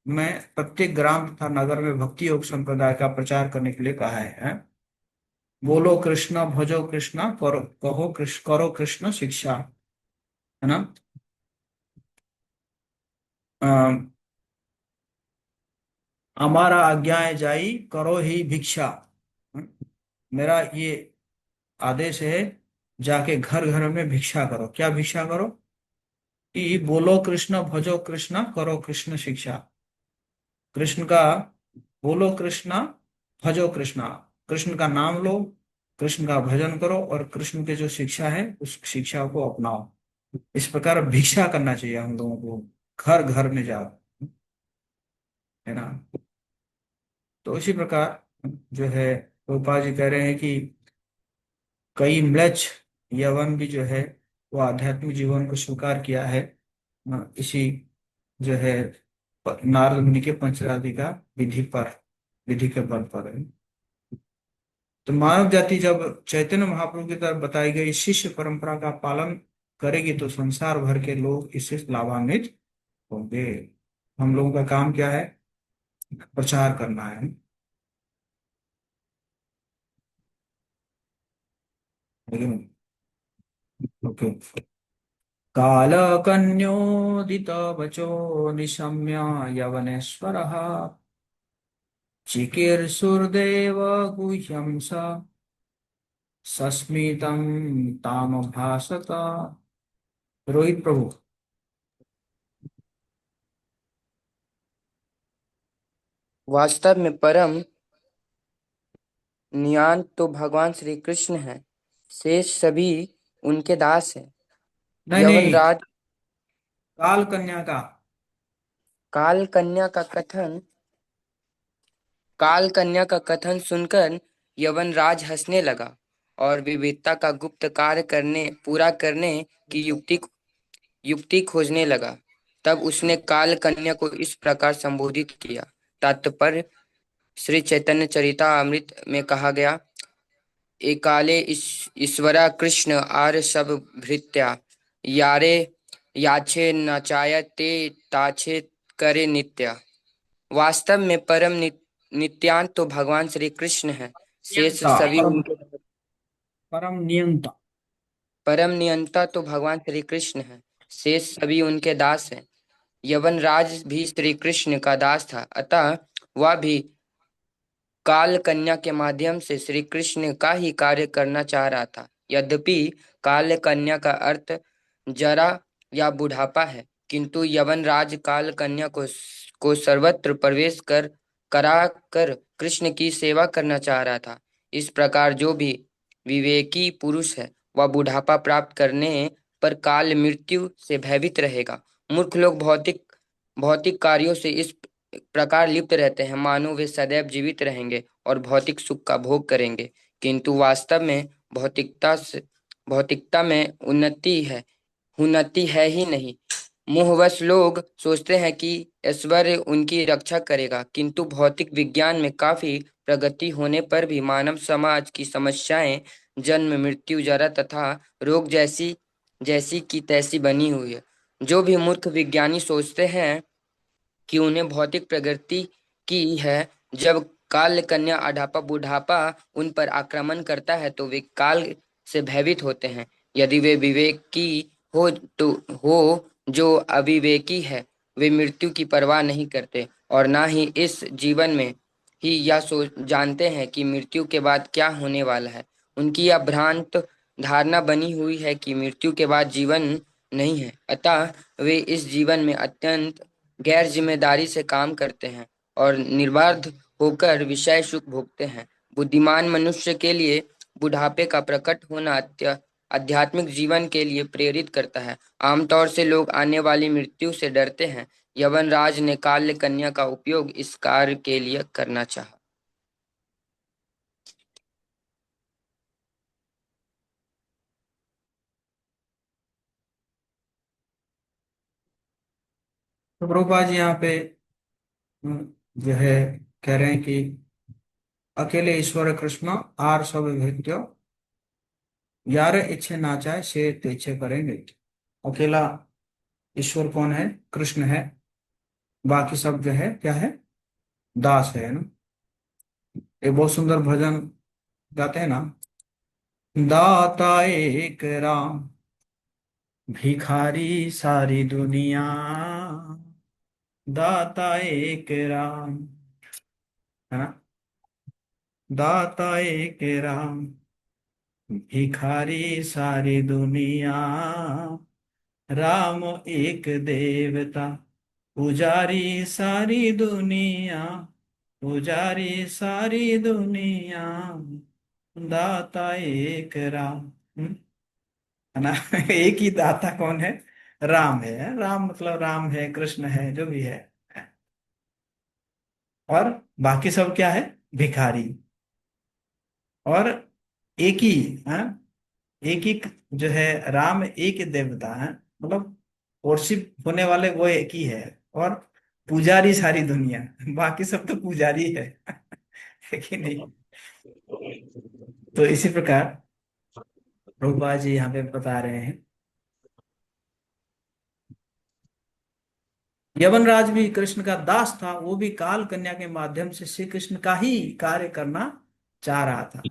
में, प्रत्येक ग्राम तथा नगर में भक्ति योग संप्रदाय का प्रचार करने के लिए कहा है। बोलो कृष्ण, भजो कृष्ण, करो कहो कृष्ण, करो कृष्ण शिक्षा, है ना। हमारा आज्ञाएं जाई करो ही भिक्षा। मेरा ये आदेश है, जाके घर घर में भिक्षा करो। क्या भिक्षा करो? कि बोलो कृष्ण, भजो कृष्ण, करो कृष्ण शिक्षा। कृष्ण का बोलो कृष्ण, भजो कृष्ण, कृष्ण का नाम लो, कृष्ण का भजन करो, और कृष्ण की जो शिक्षा है उस शिक्षा को अपनाओ। इस प्रकार भिक्षा करना चाहिए हम लोगों को, घर घर में जाओ, है ना। तो इसी प्रकार जो है गोपाल जी कह रहे हैं कि कई म्लेच्छ यवन भी जो है वो आध्यात्मिक जीवन को स्वीकार किया है, इसी जो है नारद मुनि के पंचरादि का विधि के बल पर है। तो मानव जाति जब चैतन्य महाप्रभु की तरफ बताई गई शिष्य परंपरा का पालन करेगी, तो संसार भर के लोग इससे लाभान्वित होंगे। हम लोगों का काम क्या है? प्रचार करना है। लेकिन ओके। काल कन्योदित वचो निशम्य यवनेश्वरः चिकीर्षुर्देव गुह्यं स सस्मितं तामभासत। रोहित प्रभु। वास्तव में परम नियान तो भगवान श्री कृष्ण हैं, शेष सभी उनके दास हैं। नहीं यवन नहीं, राज काल कन्या का। काल कन्या का कथन काल कन्या का कथन सुनकर यवनराज हंसने लगा और विविधता का गुप्त कार्य पूरा करने की युक्ति खोजने लगा। तब उसने काल कन्या को इस प्रकार संबोधित किया। तात्पर्य श्री चैतन्य चरितामृत में कहा गया, एकाले ईश्वरा कृष्ण आर्य सब भृत्या यारे याचे नचाय ते ताछे करे नित्या। वास्तव में नित्यांत तो भगवान श्री कृष्ण है। शेष नियंता सभी परम उनके परम नियंता। परम नियंता तो भगवान श्री कृष्ण है। शेष सभी उनके दास हैं। यवनराज भी श्री कृष्ण का दास था, अतः वह भी काल कन्या के माध्यम से श्री कृष्ण का ही कार्य करना चाह रहा था। यद्यपि काल कन्या का अर्थ जरा या बुढ़ापा है, किंतु यवनराज काल कन्या को सर्वत्र प्रवेश करा कर कृष्ण की सेवा करना चाह रहा था। इस प्रकार जो भी विवेकी पुरुष है वह बुढ़ापा प्राप्त करने पर काल मृत्यु से भयभीत रहेगा। मूर्ख लोग भौतिक भौतिक कार्यों से इस प्रकार लिप्त रहते हैं मानो वे सदैव जीवित रहेंगे और भौतिक सुख का भोग करेंगे, किंतु वास्तव में भौतिकता में उन्नति है ही नहीं। मोहवश लोग सोचते हैं कि ऐश्वर्य उनकी रक्षा करेगा, किंतु भौतिक विज्ञान में काफी प्रगति होने पर भी मानव समाज की समस्याएं जन्म मृत्यु जरा तथा रोग जैसी जैसी की तैसी बनी हुई है। जो भी मूर्ख विज्ञानी सोचते हैं कि उन्हें भौतिक प्रगति की है, जब काल कन्या बुढ़ापा उन पर आक्रमण करता है तो वे काल से भयभीत होते हैं। यदि वे विवेकी हो तो जो अविवेकी है वे मृत्यु की परवाह नहीं करते और ना ही इस जीवन में ही यह सोच जानते हैं कि मृत्यु के बाद क्या होने वाला है। उनकी यह भ्रांत धारणा बनी हुई है कि मृत्यु के बाद जीवन नहीं है, अतः वे इस जीवन में अत्यंत गैर जिम्मेदारी से काम करते हैं और निर्बाध होकर विषय सुख भोगते हैं। बुद्धिमान मनुष्य के लिए बुढ़ापे का प्रकट होना आध्यात्मिक जीवन के लिए प्रेरित करता है। आमतौर से लोग आने वाली मृत्यु से डरते हैं। यवनराज ने काल्य कन्या का उपयोग इस कार्य के लिए करना चाहा। तो प्रभुपाद जी यहाँ पे जो है कह रहे हैं कि अकेले ईश्वर कृष्ण आर सब भृत्यो यार इच्छे ना चाहे से तेच्छे करेंगे। अकेला ईश्वर कौन है? कृष्ण है। बाकी सब जो है क्या है? दास है ना। एक बहुत सुंदर भजन गाते हैं ना, दाता एक राम भिखारी सारी दुनिया, दाता एक राम, है ना। दाता एक राम भिखारी सारी दुनिया, राम एक देवता पुजारी सारी दुनिया, पुजारी सारी दुनिया, दाता एक राम। है ना। एक ही दाता कौन है? राम है। राम मतलब राम है, कृष्ण है, जो भी है। और बाकी सब क्या है? भिखारी। और एक ही, हाँ, एक ही जो है राम, एक ही देवता है, मतलब वर्शिप होने वाले वो एक ही है। और पुजारी सारी दुनिया, बाकी सब तो पुजारी है। है कि नहीं? तो इसी प्रकार प्रभुपाद जी यहाँ पे बता रहे हैं, यवनराज भी कृष्ण का दास था, वो भी काल कन्या के माध्यम से श्री कृष्ण का ही कार्य करना चाह रहा था।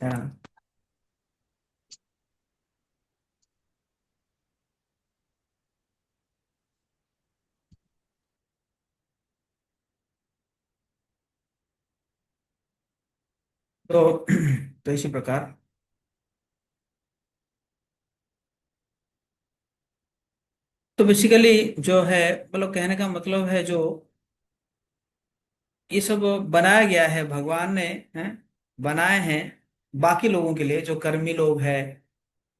हाँ। तो इसी प्रकार तो बेसिकली जो है, मतलब कहने का मतलब है, जो ये सब बनाया गया है भगवान ने, हैं, बनाए हैं बाकी लोगों के लिए, जो कर्मी लोग हैं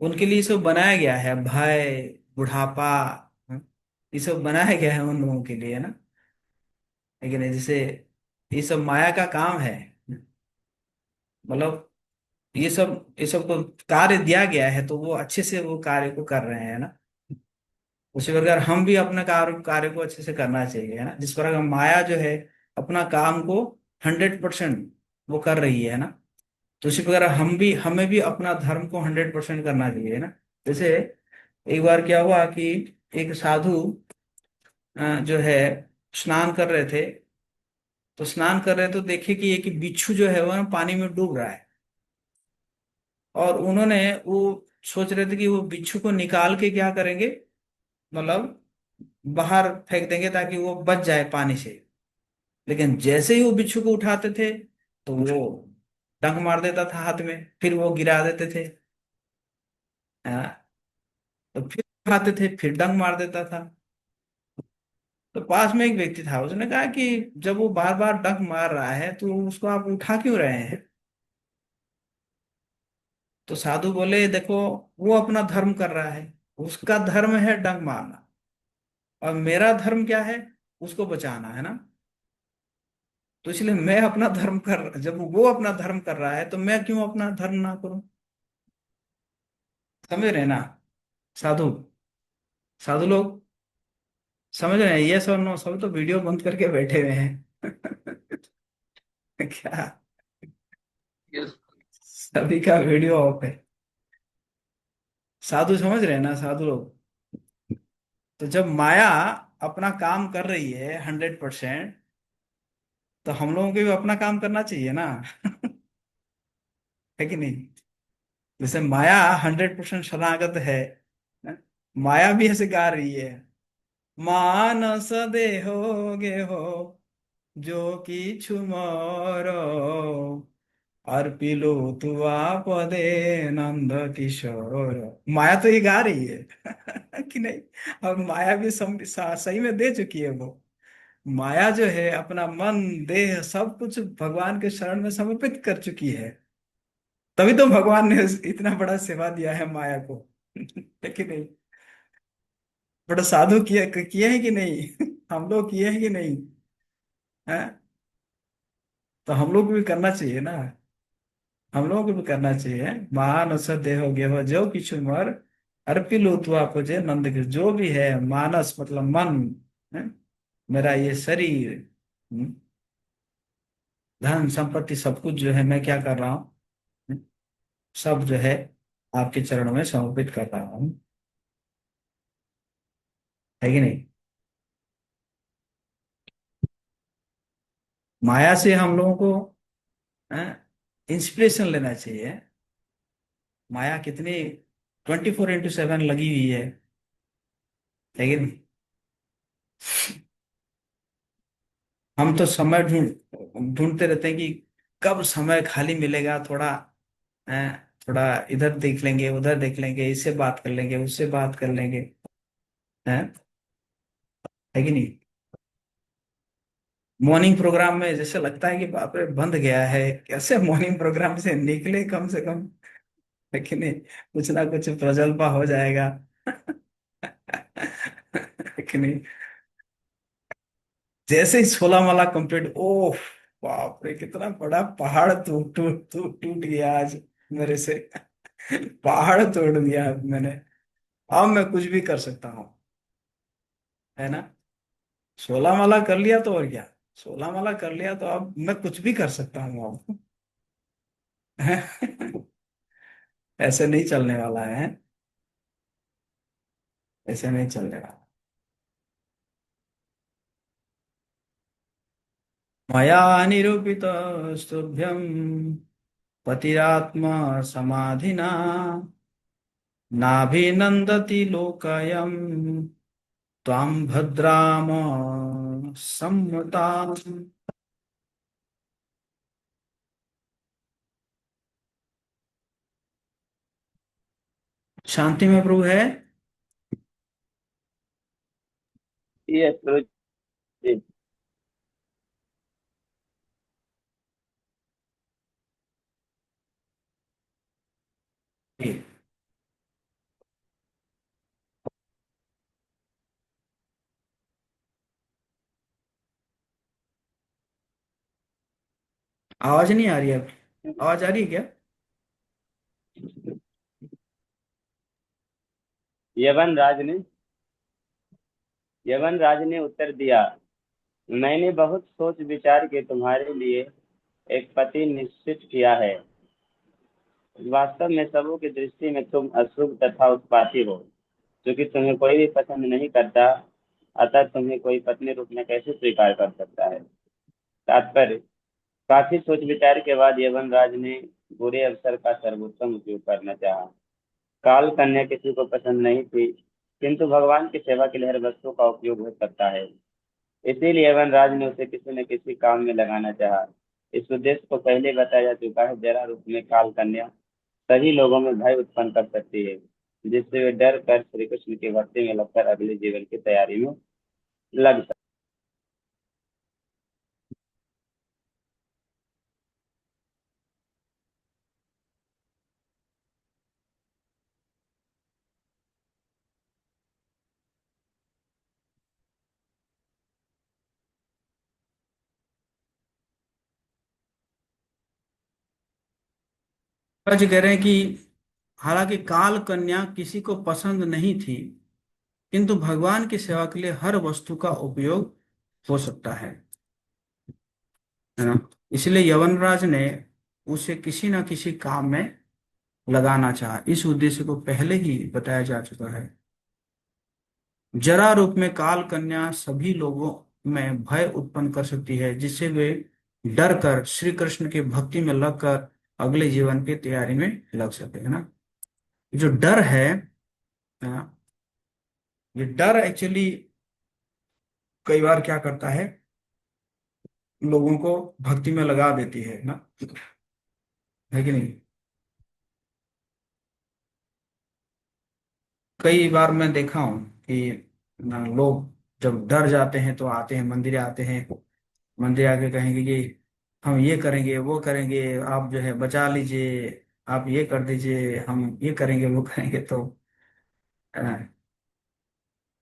उनके लिए सब बनाया गया है। भय, बुढ़ापा, हैं, ये सब बनाया गया है उन लोगों के लिए, है ना। है कि नहीं। जैसे ये सब माया का काम है, मतलब ये सब को कार्य दिया गया है, तो वो अच्छे से वो कार्य को कर रहे हैं ना। उसी प्रकार हम भी अपने कार्य कार्य को अच्छे से करना चाहिए, है ना। जिस प्रकार माया जो है अपना काम को 100% वो कर रही है ना, तो उसी प्रकार हमें भी अपना धर्म को 100% करना चाहिए, है ना। जैसे एक बार क्या हुआ कि एक साधु जो है स्नान कर रहे थे, तो स्नान कर रहे तो देखे कि एक बिच्छू जो है वो ना पानी में डूब रहा है, और उन्होंने वो सोच रहे थे कि वो बिच्छू को निकाल के क्या करेंगे, मतलब बाहर फेंक देंगे ताकि वो बच जाए पानी से। लेकिन जैसे ही वो बिच्छू को उठाते थे तो वो डंक मार देता था हाथ में, फिर वो गिरा देते थे। हाँ, तो फिर उठाते थे, फिर डंक मार देता था। तो पास में एक व्यक्ति था, उसने कहा कि जब वो बार बार डंक मार रहा है तो उसको आप उठा क्यों रहे हैं। तो साधु बोले देखो, वो अपना धर्म कर रहा है, उसका धर्म है डंक मारना, और मेरा धर्म क्या है, उसको बचाना, है ना। तो इसलिए मैं अपना धर्म कर, जब वो अपना धर्म कर रहा है तो मैं क्यों अपना धर्म ना करूं। समझ रहे हैं ना साधु, साधु लोग समझ रहे हैं, ये सब नो, सब तो वीडियो बंद करके बैठे हुए हैं। क्या, यस। सभी का वीडियो ऑफ है। साधु समझ रहे हैं ना साधु लोग। तो जब माया अपना काम कर रही है 100%, तो हम लोगों को भी अपना काम करना चाहिए ना। है कि नहीं। जैसे माया 100% शरणागत है, माया भी ऐसे गा रही है, मानस देहो गेहो जो किछु मोर, अर्पिलो तुआ पदे नंद किशोर। माया तो ये गा रही है। कि नहीं। और माया भी सही में दे चुकी है वो। माया जो है अपना मन देह सब कुछ भगवान के शरण में समर्पित कर चुकी है। तभी तो भगवान ने इतना बड़ा सेवा दिया है माया को। है कि नहीं। बड़ा साधु किए किए हैं कि नहीं। हम लोग किए हैं कि नहीं, है। तो हम लोग को भी करना चाहिए ना, हम लोगों को भी करना चाहिए। मानस देहो गेहो जो किछु मर, अर्पिलु तुआ पुजे नंद के। जो भी है मानस मतलब मन, है? मेरा ये शरीर, धन संपत्ति सब कुछ जो है मैं क्या कर रहा हूँ, सब जो है आपके चरणों में समर्पित कर रहा हूँ। है कि नहीं। माया से हम लोगों को इंस्पिरेशन लेना चाहिए। माया कितनी 24/7 लगी हुई है। लेकिन हम तो समय ढूंढते रहते हैं कि कब समय खाली मिलेगा, थोड़ा थोड़ा इधर देख लेंगे, उधर देख लेंगे, इससे बात कर लेंगे, उससे बात कर लेंगे, है कि नहीं। मॉर्निंग प्रोग्राम में जैसे लगता है कि बाप रे बंद गया है, कैसे मॉर्निंग प्रोग्राम से निकले कम से कम। है कि नहीं। कुछ ना कुछ प्रजल्पा हो जाएगा। है कि नहीं। जैसे ही 16 माला कंप्लीट, ओह बाप रे कितना बड़ा पहाड़ टूट टूट टूट टूट गया आज मेरे से। पहाड़ तोड़ दिया मैंने, अब मैं कुछ भी कर सकता हूँ, है ना। 16 माला कर लिया तो और क्या, 16 माला कर लिया तो अब मैं कुछ भी कर सकता हूँ अब। ऐसे नहीं चलने वाला है, ऐसे नहीं चलने वाला। मया निरूपित स्तुभ्यं पतिरात्मा समाधिना, नाभिनंदति लोकयम् त्वां भद्राम सम्मता। शांति में प्रभु है। ये तो जी। आवाज नहीं आ रही है अभी? आवाज आ रही है क्या? यवन राज ने उत्तर दिया, मैंने बहुत सोच विचार के तुम्हारे लिए एक पति निश्चित किया है। वास्तव में सबों की दृष्टि में तुम अशुभ तथा उत्पाती हो, क्योंकि तुम्हें कोई भी पसंद नहीं करता, अतः तुम्हें कोई पत्नी रूप में कैसे स्वीकार कर सकता है। तात्पर्य, काफी सोच विचार के बाद यवन राज ने बुरे अवसर का सर्वोत्तम उपयोग करना चाहा। काल कन्या किसी को पसंद नहीं थी, किंतु भगवान की सेवा के लिए हर वस्तु का उपयोग हो सकता है। इसीलिए यवन राज ने उसे किसी न किसी काम में लगाना चाहा। इस उद्देश्य को पहले बताया जा चुका है। जरा रूप में काल कन्या सभी लोगों में भय उत्पन्न कर सकती है, जिससे वे डर कर श्री कृष्ण की भक्ति में लगकर अगले जीवन की तैयारी में लग सकते। जी कह रहे हैं कि हालांकि काल कन्या किसी को पसंद नहीं थी, किंतु भगवान की सेवा के लिए हर वस्तु का उपयोग हो सकता है ना। इसलिए यवनराज ने उसे किसी ना किसी काम में लगाना चाहा। इस उद्देश्य को पहले ही बताया जा चुका है। जरा रूप में काल कन्या सभी लोगों में भय उत्पन्न कर सकती है, जिससे वे डर कर श्री कृष्ण की भक्ति में लगकर अगले जीवन की तैयारी में लग सके, है ना। जो डर है ना, ये डर एक्चुअली कई बार क्या करता है, लोगों को भक्ति में लगा देती है ना, है कि नहीं। कई बार मैं देखा हूं कि ना लोग जब डर जाते हैं तो आते हैं, मंदिर आते हैं, मंदिर आके कहेंगे कि हम ये करेंगे वो करेंगे, आप जो है बचा लीजिए, आप ये कर दीजिए, हम ये करेंगे वो करेंगे। तो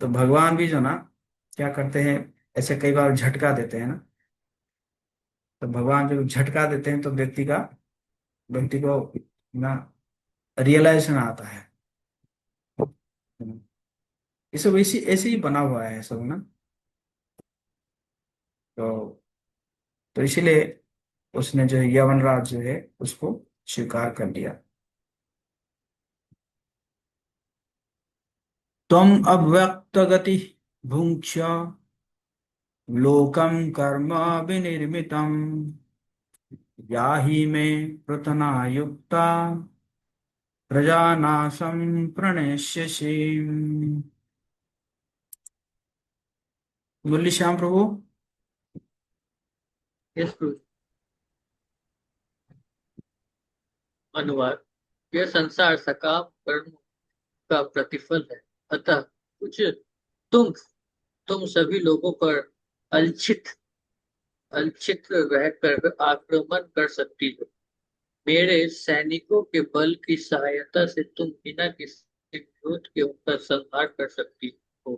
भगवान भी जो ना क्या करते हैं, ऐसे कई बार झटका देते हैं ना। तो भगवान जब झटका देते हैं तो व्यक्ति को ना रियलाइजेशन आता है। ये सब इसी ऐसे ही बना हुआ है सब ना। तो तो इसीलिए उसने जो है यवनराज जो है उसको स्वीकार कर लिया। त्वम अव्यक्त गति भुंक्ष लोकम कर्म विनिर्मितम याहि मे प्रतना युक्ता प्रजानाशं प्रणश्यसि। मुरली श्याम प्रभु। यस प्रभु। अनुवाद। यह संसार सकाम कर्म का प्रतिफल है, अतः कुछ तुम तुम सभी लोगों पर अलचित अलचित रहकर आक्रमण कर सकती हो। मेरे सैनिकों के बल की सहायता से तुम बिना किसी विरोध के उनका संहार कर सकती हो।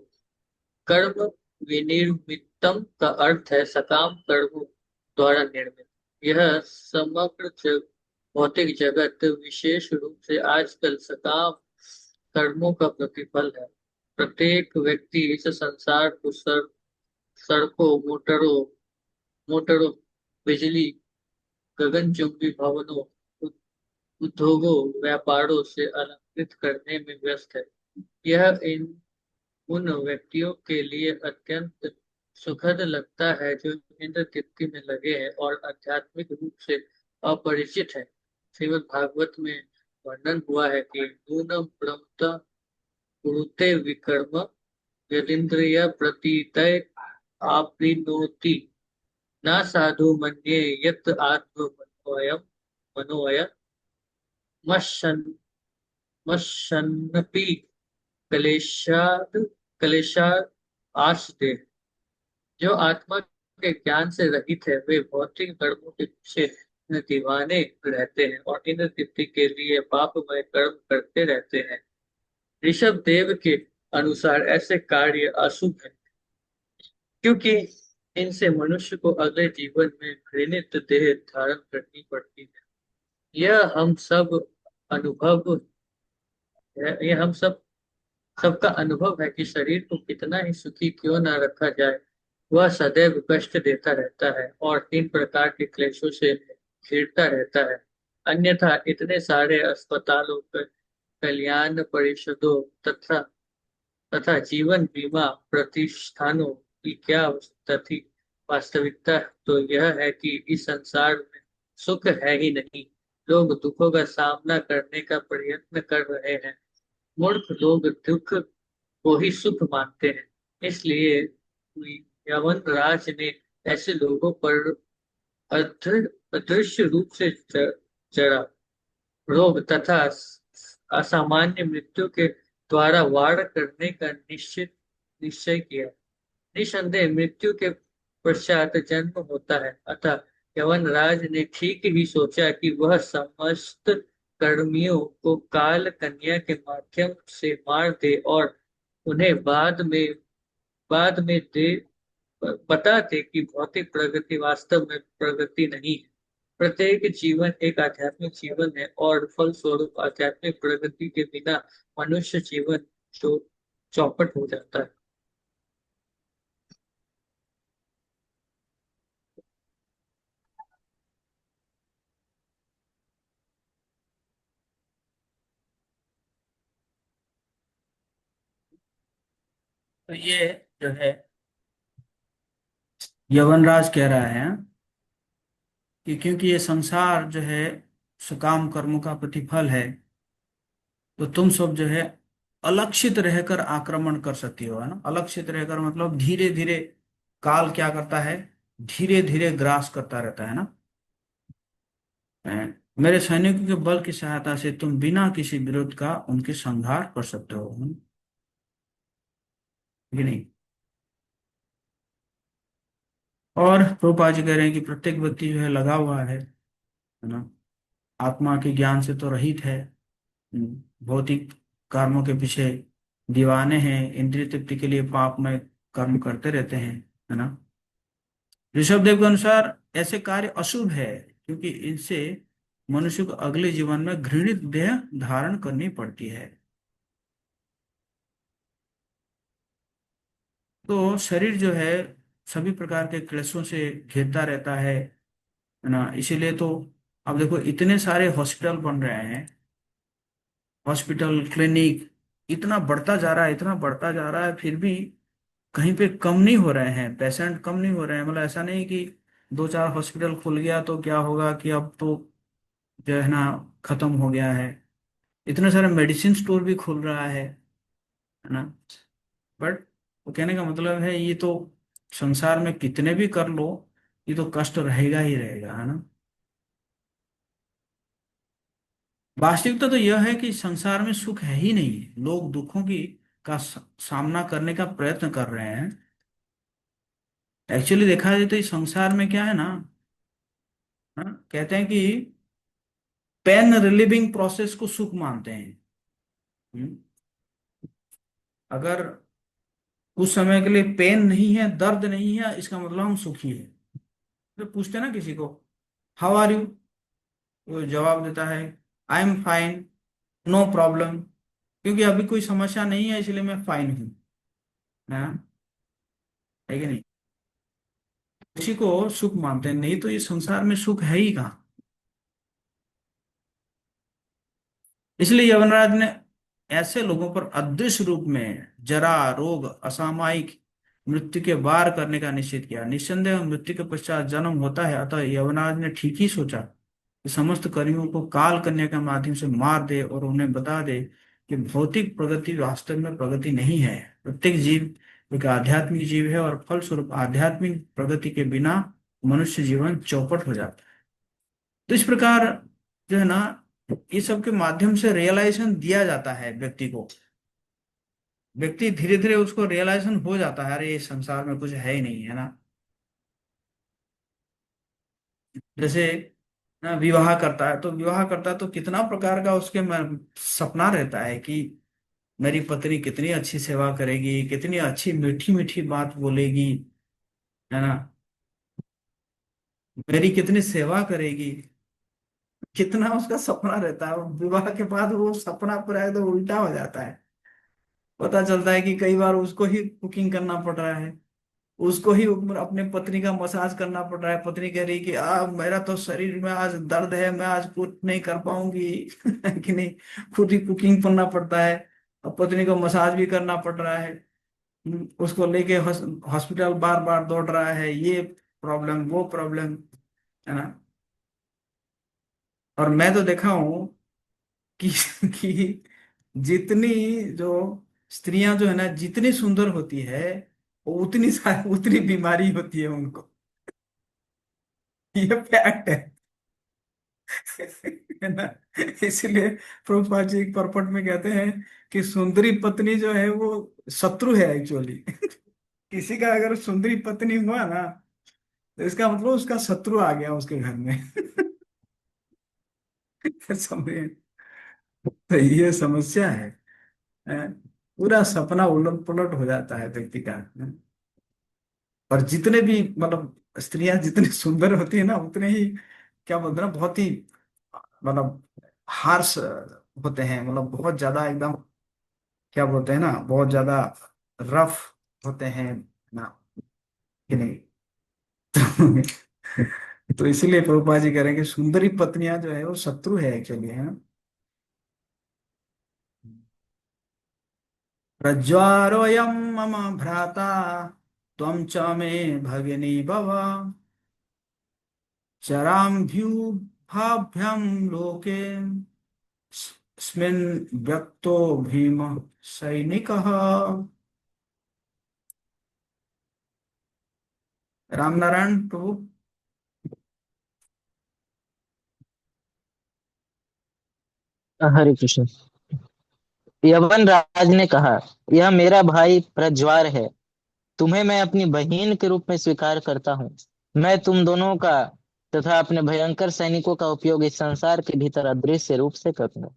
कर्म विनिर्मितम का अर्थ है सकाम कर्मों द्वारा निर्मित। यह समग्र भौतिक जगत विशेष रूप से आजकल सकाम कर्मों का प्रतिफल है। प्रत्येक व्यक्ति इस संसार को सड़कों, मोटरों, बिजली, गगनचुंबी भवनों, उद्योगों, व्यापारों से अलंकृत करने में व्यस्त है। यह इन उन व्यक्तियों के लिए अत्यंत सुखद लगता है जो इंद्र तृप्ति में लगे हैं और आध्यात्मिक रूप से अपरिचित है। श्रीमद् भागवत में वर्णन हुआ है कि नूनम ब्रह्मता कुरुते विकर्म यदिन्द्रिय प्रतीतय आपृनोति न साधु मन्ये यत् आत्म मनोयम मशन मशन्नपि क्लेशाद आस्ते। जो आत्मा के ज्ञान से रहित है वे भौतिक कर्मों के पीछे दीवाने रहते हैं और इंद्र तृप्ति के लिए पापमय कर्म करते रहते हैं। ऋषभ देव के अनुसार ऐसे कार्य अशुभ है, क्योंकि इनसे मनुष्य को अगले जीवन में घृणित देह धारण करनी पड़ती है। यह हम सब अनुभव यह हम सबका अनुभव है कि शरीर को कितना ही सुखी क्यों न रखा जाए, वह सदैव कष्ट देता रहता है और 3 प्रकार के क्लेशों से घिरता रहता है। अन्यथा इतने सारे अस्पतालों, कल्याण परिषदों तथा तथा जीवन बीमा प्रतिष्ठानों की क्या आवश्यकता थी। वास्तविकता तो यह है कि इस संसार में सुख है ही नहीं। लोग दुखों का सामना करने का प्रयत्न कर रहे हैं। मूर्ख लोग दुख को ही सुख मानते हैं। इसलिए यवन राज ने ऐसे लोगों पर अदृश्य रूप से जड़ा रोग तथा असामान्य मृत्यु के द्वारा वार करने का निश्चय किया। निसंदेह मृत्यु के पश्चात जन्म होता है, अतः यवन राज ने ठीक ही सोचा कि वह समस्त कर्मियों को काल कन्या के माध्यम से मार दे और उन्हें बाद में दे बता दे कि भौतिक प्रगति वास्तव में प्रगति नहीं है। प्रत्येक जीवन एक आध्यात्मिक जीवन है और फलस्वरूप आध्यात्मिक प्रगति के बिना मनुष्य जीवन तो चौपट हो जाता है। तो ये जो है यवनराज कह रहा है कि क्योंकि ये संसार जो है सुकाम कर्मों का प्रतिफल है, तो तुम सब जो है अलक्षित रहकर आक्रमण कर सकती हो, है ना। अलक्षित रहकर मतलब धीरे धीरे, काल क्या करता है, धीरे धीरे ग्रास करता रहता है ना। मेरे सैनिकों के बल की सहायता से तुम बिना किसी विरोध का उनके संहार कर सकते हो, है ना? कि नहीं। और प्रभुपाद जी कह रहे हैं कि प्रत्येक व्यक्ति जो है लगा हुआ है ना, आत्मा के ज्ञान से तो रहित है, भौतिक कर्मों के पीछे दीवाने हैं, इंद्रिय तृप्ति के लिए पाप में कर्म करते रहते हैं, है ना। ऋषभ देव के अनुसार ऐसे कार्य अशुभ है क्योंकि इनसे मनुष्य को अगले जीवन में घृणित देह धारण करनी पड़ती है। तो शरीर जो है सभी प्रकार के क्लेशों से घिरता रहता है ना। इसीलिए तो अब देखो इतने सारे हॉस्पिटल बन रहे हैं, हॉस्पिटल क्लिनिक इतना बढ़ता जा रहा है, इतना बढ़ता जा रहा है, फिर भी कहीं पे कम नहीं हो रहे हैं, पेशेंट कम नहीं हो रहे हैं। मतलब ऐसा नहीं कि 2-4 हॉस्पिटल खुल गया तो क्या होगा कि अब तो जो है ना खत्म हो गया है। इतने सारे मेडिसिन स्टोर भी खुल रहा है ना। बट वो कहने का मतलब है ये तो संसार में कितने भी कर लो, ये तो कष्ट रहेगा ही रहेगा, है ना। वास्तविकता तो यह है कि संसार में सुख है ही नहीं। लोग दुखों की का सामना करने का प्रयत्न कर रहे हैं। एक्चुअली देखा जाए तो इस संसार में क्या है ना, हाँ, कहते हैं कि पेन रिलीविंग प्रोसेस को सुख मानते हैं। हम्म, अगर कुछ समय के लिए पेन नहीं है, दर्द नहीं है, इसका मतलब हम सुखी है। तो पूछते हैं ना किसी को, हाउ आर यू, वो जवाब देता है I am fine, no problem, क्योंकि अभी कोई समस्या नहीं है इसलिए मैं फाइन हूँ, है कि नहीं। उसी को सुख मानते हैं, नहीं तो ये संसार में सुख है ही कहाँ। इसलिए यमराज ने ऐसे लोगों पर अदृश्य रूप में जरा, रोग, असामयिक मृत्यु के वार करने का निश्चित किया। निस्संदेह मृत्यु के पश्चात जन्म होता है, अतः यमराज ने ठीक ही सोचा कि समस्त कर्मियों को काल कन्या के माध्यम से मार दे और उन्हें बता दे कि भौतिक प्रगति वास्तव में प्रगति नहीं है। प्रत्येक जीव एक आध्यात्मिक जीव है और फलस्वरूप आध्यात्मिक प्रगति के बिना मनुष्य जीवन चौपट हो जाता है। तो इस प्रकार जो है ना, ये सब के माध्यम से रियलाइजेशन दिया जाता है व्यक्ति को। व्यक्ति धीरे धीरे उसको रियलाइजेशन हो जाता है, अरे ये संसार में कुछ है ही नहीं, है ना। जैसे विवाह करता है, तो विवाह करता है तो कितना प्रकार का उसके सपना रहता है कि मेरी पत्नी कितनी अच्छी सेवा करेगी, कितनी अच्छी मीठी मीठी बात बोलेगी, है ना, मेरी कितनी सेवा करेगी, कितना उसका सपना रहता है। और विवाह के बाद वो सपना पूरा एकदम उल्टा हो जाता है। पता चलता है कि कई बार उसको ही कुकिंग करना पड़ रहा है, उसको ही अपने पत्नी का मसाज करना पड़ रहा है। पत्नी कह रही कि मेरा तो शरीर में आज दर्द है, मैं आज कुछ नहीं कर पाऊंगी कि नहीं, खुद ही कुकिंग करना पड़ता है, और पत्नी को मसाज भी करना पड़ रहा है। उसको लेके हॉस्पिटल बार बार दौड़ रहा है, ये प्रॉब्लम वो प्रॉब्लम, है ना। और मैं तो देखा हूँ कि कि जितनी जो स्त्रियां जो है ना, जितनी सुंदर होती है, वो उतनी सारी उतनी बीमारी होती है उनको। ये फैक्ट है। है ना। इसलिए प्रभुपाद जी पर्पट में कहते हैं कि सुंदरी पत्नी जो है वो शत्रु है एक्चुअली। किसी का अगर सुंदरी पत्नी हुआ ना, तो इसका मतलब उसका शत्रु आ गया उसके घर में। समझे। तो ये समस्या है। हैं? पूरा सपना उलट पुलट हो जाता है व्यक्ति का। हैं? और जितने भी मतलब स्त्रियां जितनी सुंदर होती है ना, उतने ही क्या बोलते हैं ना, बहुत ही मतलब हार्श होते हैं, मतलब बहुत ज्यादा एकदम क्या बोलते हैं ना, बहुत ज्यादा रफ होते हैं ना, कि नहीं। तो इसीलिए प्रभुपाद जी कह रहे हैं कि सुंदरी पत्नियां जो है वो शत्रु है एक्चुअली, है। प्रज्वारोऽयं मम भ्राता त्वं च मे भगिनी भव, चराम्भ्युभाभ्यां लोके स्मिन् व्यक्तो भीमः सैनिकः। राम नारायण प्रभु। हरे कृष्ण। यवन राज ने कहा, यह मेरा भाई प्रज्वार है। तुम्हें मैं अपनी बहन के रूप में स्वीकार करता हूँ। मैं तुम दोनों का तथा अपने भयंकर सैनिकों का उपयोग इस संसार के भीतर अदृश्य रूप से करूंगा।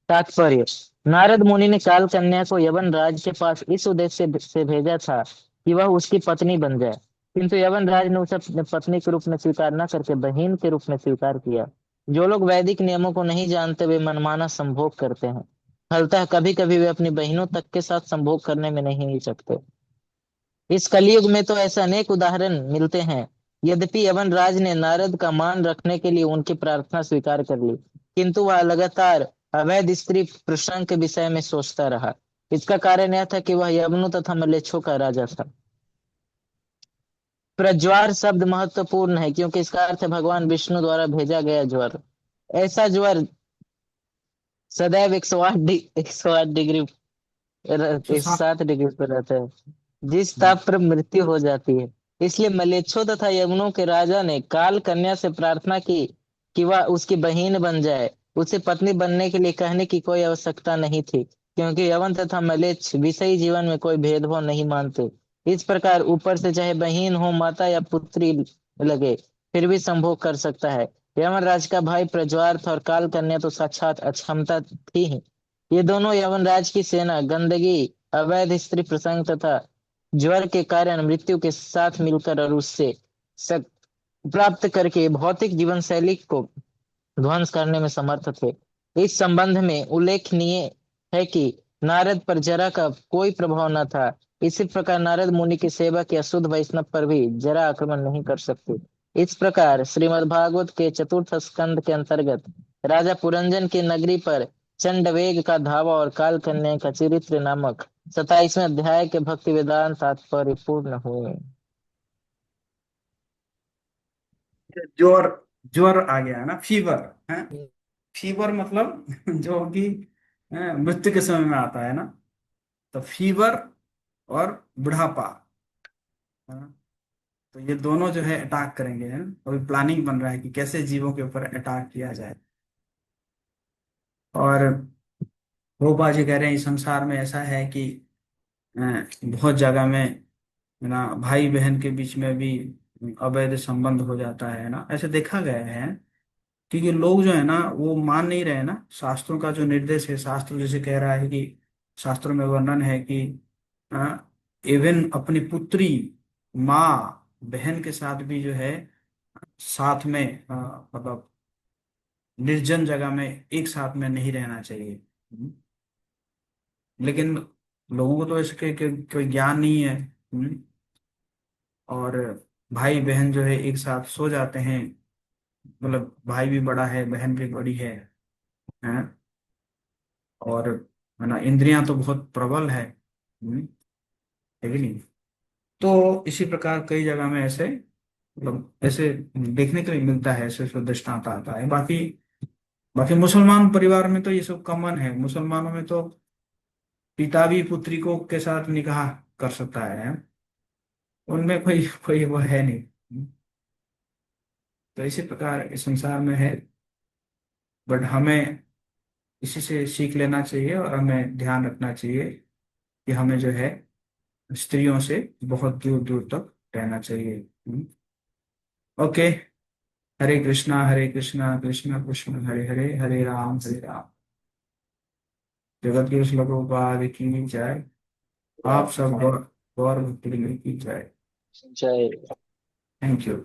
तात्पर्य, नारद मुनि ने काल कन्या को यवन राज के पास इस उद्देश्य से भेजा था कि वह उसकी पत्नी बन जाए, किंतु यवन राज ने उसे अपने पत्नी के रूप में स्वीकार न करके बहन के रूप में स्वीकार किया। जो लोग वैदिक नियमों को नहीं जानते वे मनमाना संभोग करते हैं, फलतः कभी कभी वे अपनी बहनों तक के साथ संभोग करने में नहीं हिचकते। इस कलयुग में तो ऐसे अनेक उदाहरण मिलते हैं। यद्यपि यवन राज ने नारद का मान रखने के लिए उनकी प्रार्थना स्वीकार कर ली, किंतु वह लगातार अवैध स्त्री प्रसंग के विषय में सोचता रहा। इसका कारण यह था कि वह यवनों तथा मलेच्छों का राजा था। प्रज्वार शब्द महत्वपूर्ण है क्योंकि इसका अर्थ है भगवान विष्णु द्वारा भेजा गया ज्वर। ऐसा ज्वर सदैव 108 डिग्री 7 डिग्री पर रहता है, जिस ताप पर मृत्यु हो जाती है। इसलिए मलेच्छों तथा यवनों के राजा ने काल कन्या से प्रार्थना की कि वह उसकी बहन बन जाए। उसे पत्नी बनने के लिए कहने की कोई आवश्यकता नहीं थी, क्योंकि यवन तथा मलेच्छ विषयी जीवन में कोई भेदभाव नहीं मानते। इस प्रकार ऊपर से चाहे बहन हो, माता या पुत्री लगे, फिर भी संभोग कर सकता है। यमराज का भाई प्रज्वार था और काल कन्या तो साक्षात अक्षमता थी ही। ये दोनों यवनराज की सेना गंदगी, अवैध स्त्री प्रसंग तथा ज्वर के कारण मृत्यु के साथ मिलकर और उससे शक प्राप्त करके भौतिक जीवन शैली को ध्वंस करने में समर्थ थे। इस संबंध में उल्लेखनीय है कि नारद पर जरा का कोई प्रभाव न था। इसी प्रकार नारद मुनि की सेवा के अशुद्ध वैष्णव पर भी जरा आक्रमण नहीं कर सकते। इस प्रकार श्रीमद् भागवत के चतुर्थ स्कंद के अंतर्गत राजा पुरंजन की नगरी पर चंडवेग का धावा और काल कन्या का चरित्र नामक 27वें अध्याय के भक्ति वेदांत तात्पर्य पूर्ण हुए। ज्वर, ज्वर आ गया है ना, फीवर है। फीवर मतलब जो कि मृत्यु के समय में आता है ना, तो फीवर और बुढ़ापा, है ना। तो ये दोनों जो है अटैक करेंगे, है ना। अभी प्लानिंग बन रहा है कि कैसे जीवों के ऊपर अटैक किया जाए। और भोपा जी कह रहे हैं इस संसार में ऐसा है कि बहुत जगह में, है ना, भाई बहन के बीच में भी अवैध संबंध हो जाता है ना, ऐसे देखा गया है। क्योंकि लोग जो है ना वो मान नहीं रहे ना शास्त्रों का जो निर्देश है। शास्त्र जैसे कह रहा है कि शास्त्रों में वर्णन है कि इवन अपनी पुत्री माँ बहन के साथ भी जो है साथ में मतलब निर्जन जगह में एक साथ में नहीं रहना चाहिए। लेकिन लोगों को तो इसके कोई ज्ञान नहीं है। और भाई बहन जो है एक साथ सो जाते हैं, मतलब भाई भी बड़ा है बहन भी बड़ी है। और है ना, इंद्रियां तो बहुत प्रबल है कि नहीं। तो इसी प्रकार कई जगह में ऐसे मतलब ऐसे देखने को भी मिलता है, ऐसे ऐसे दृष्टांत आता है। बाकी बाकी मुसलमान परिवार में तो ये सब कॉमन है। मुसलमानों में तो पिता भी पुत्री को के साथ निकाह कर सकता है। उनमें कोई कोई वो है नहीं। तो इसी प्रकार इस संसार में है। बट हमें इसी से सीख लेना चाहिए और हमें ध्यान रखना चाहिए कि हमें जो है स्त्रियों से बहुत दूर दूर तक रहना चाहिए। ओके। हरे कृष्णा कृष्णा कृष्ण हरे हरे, हरे राम। जगत गुरु श्लोकोपाध्याय की जय। आप सब गौर गौर भक्ति की जय। जय। Thank you.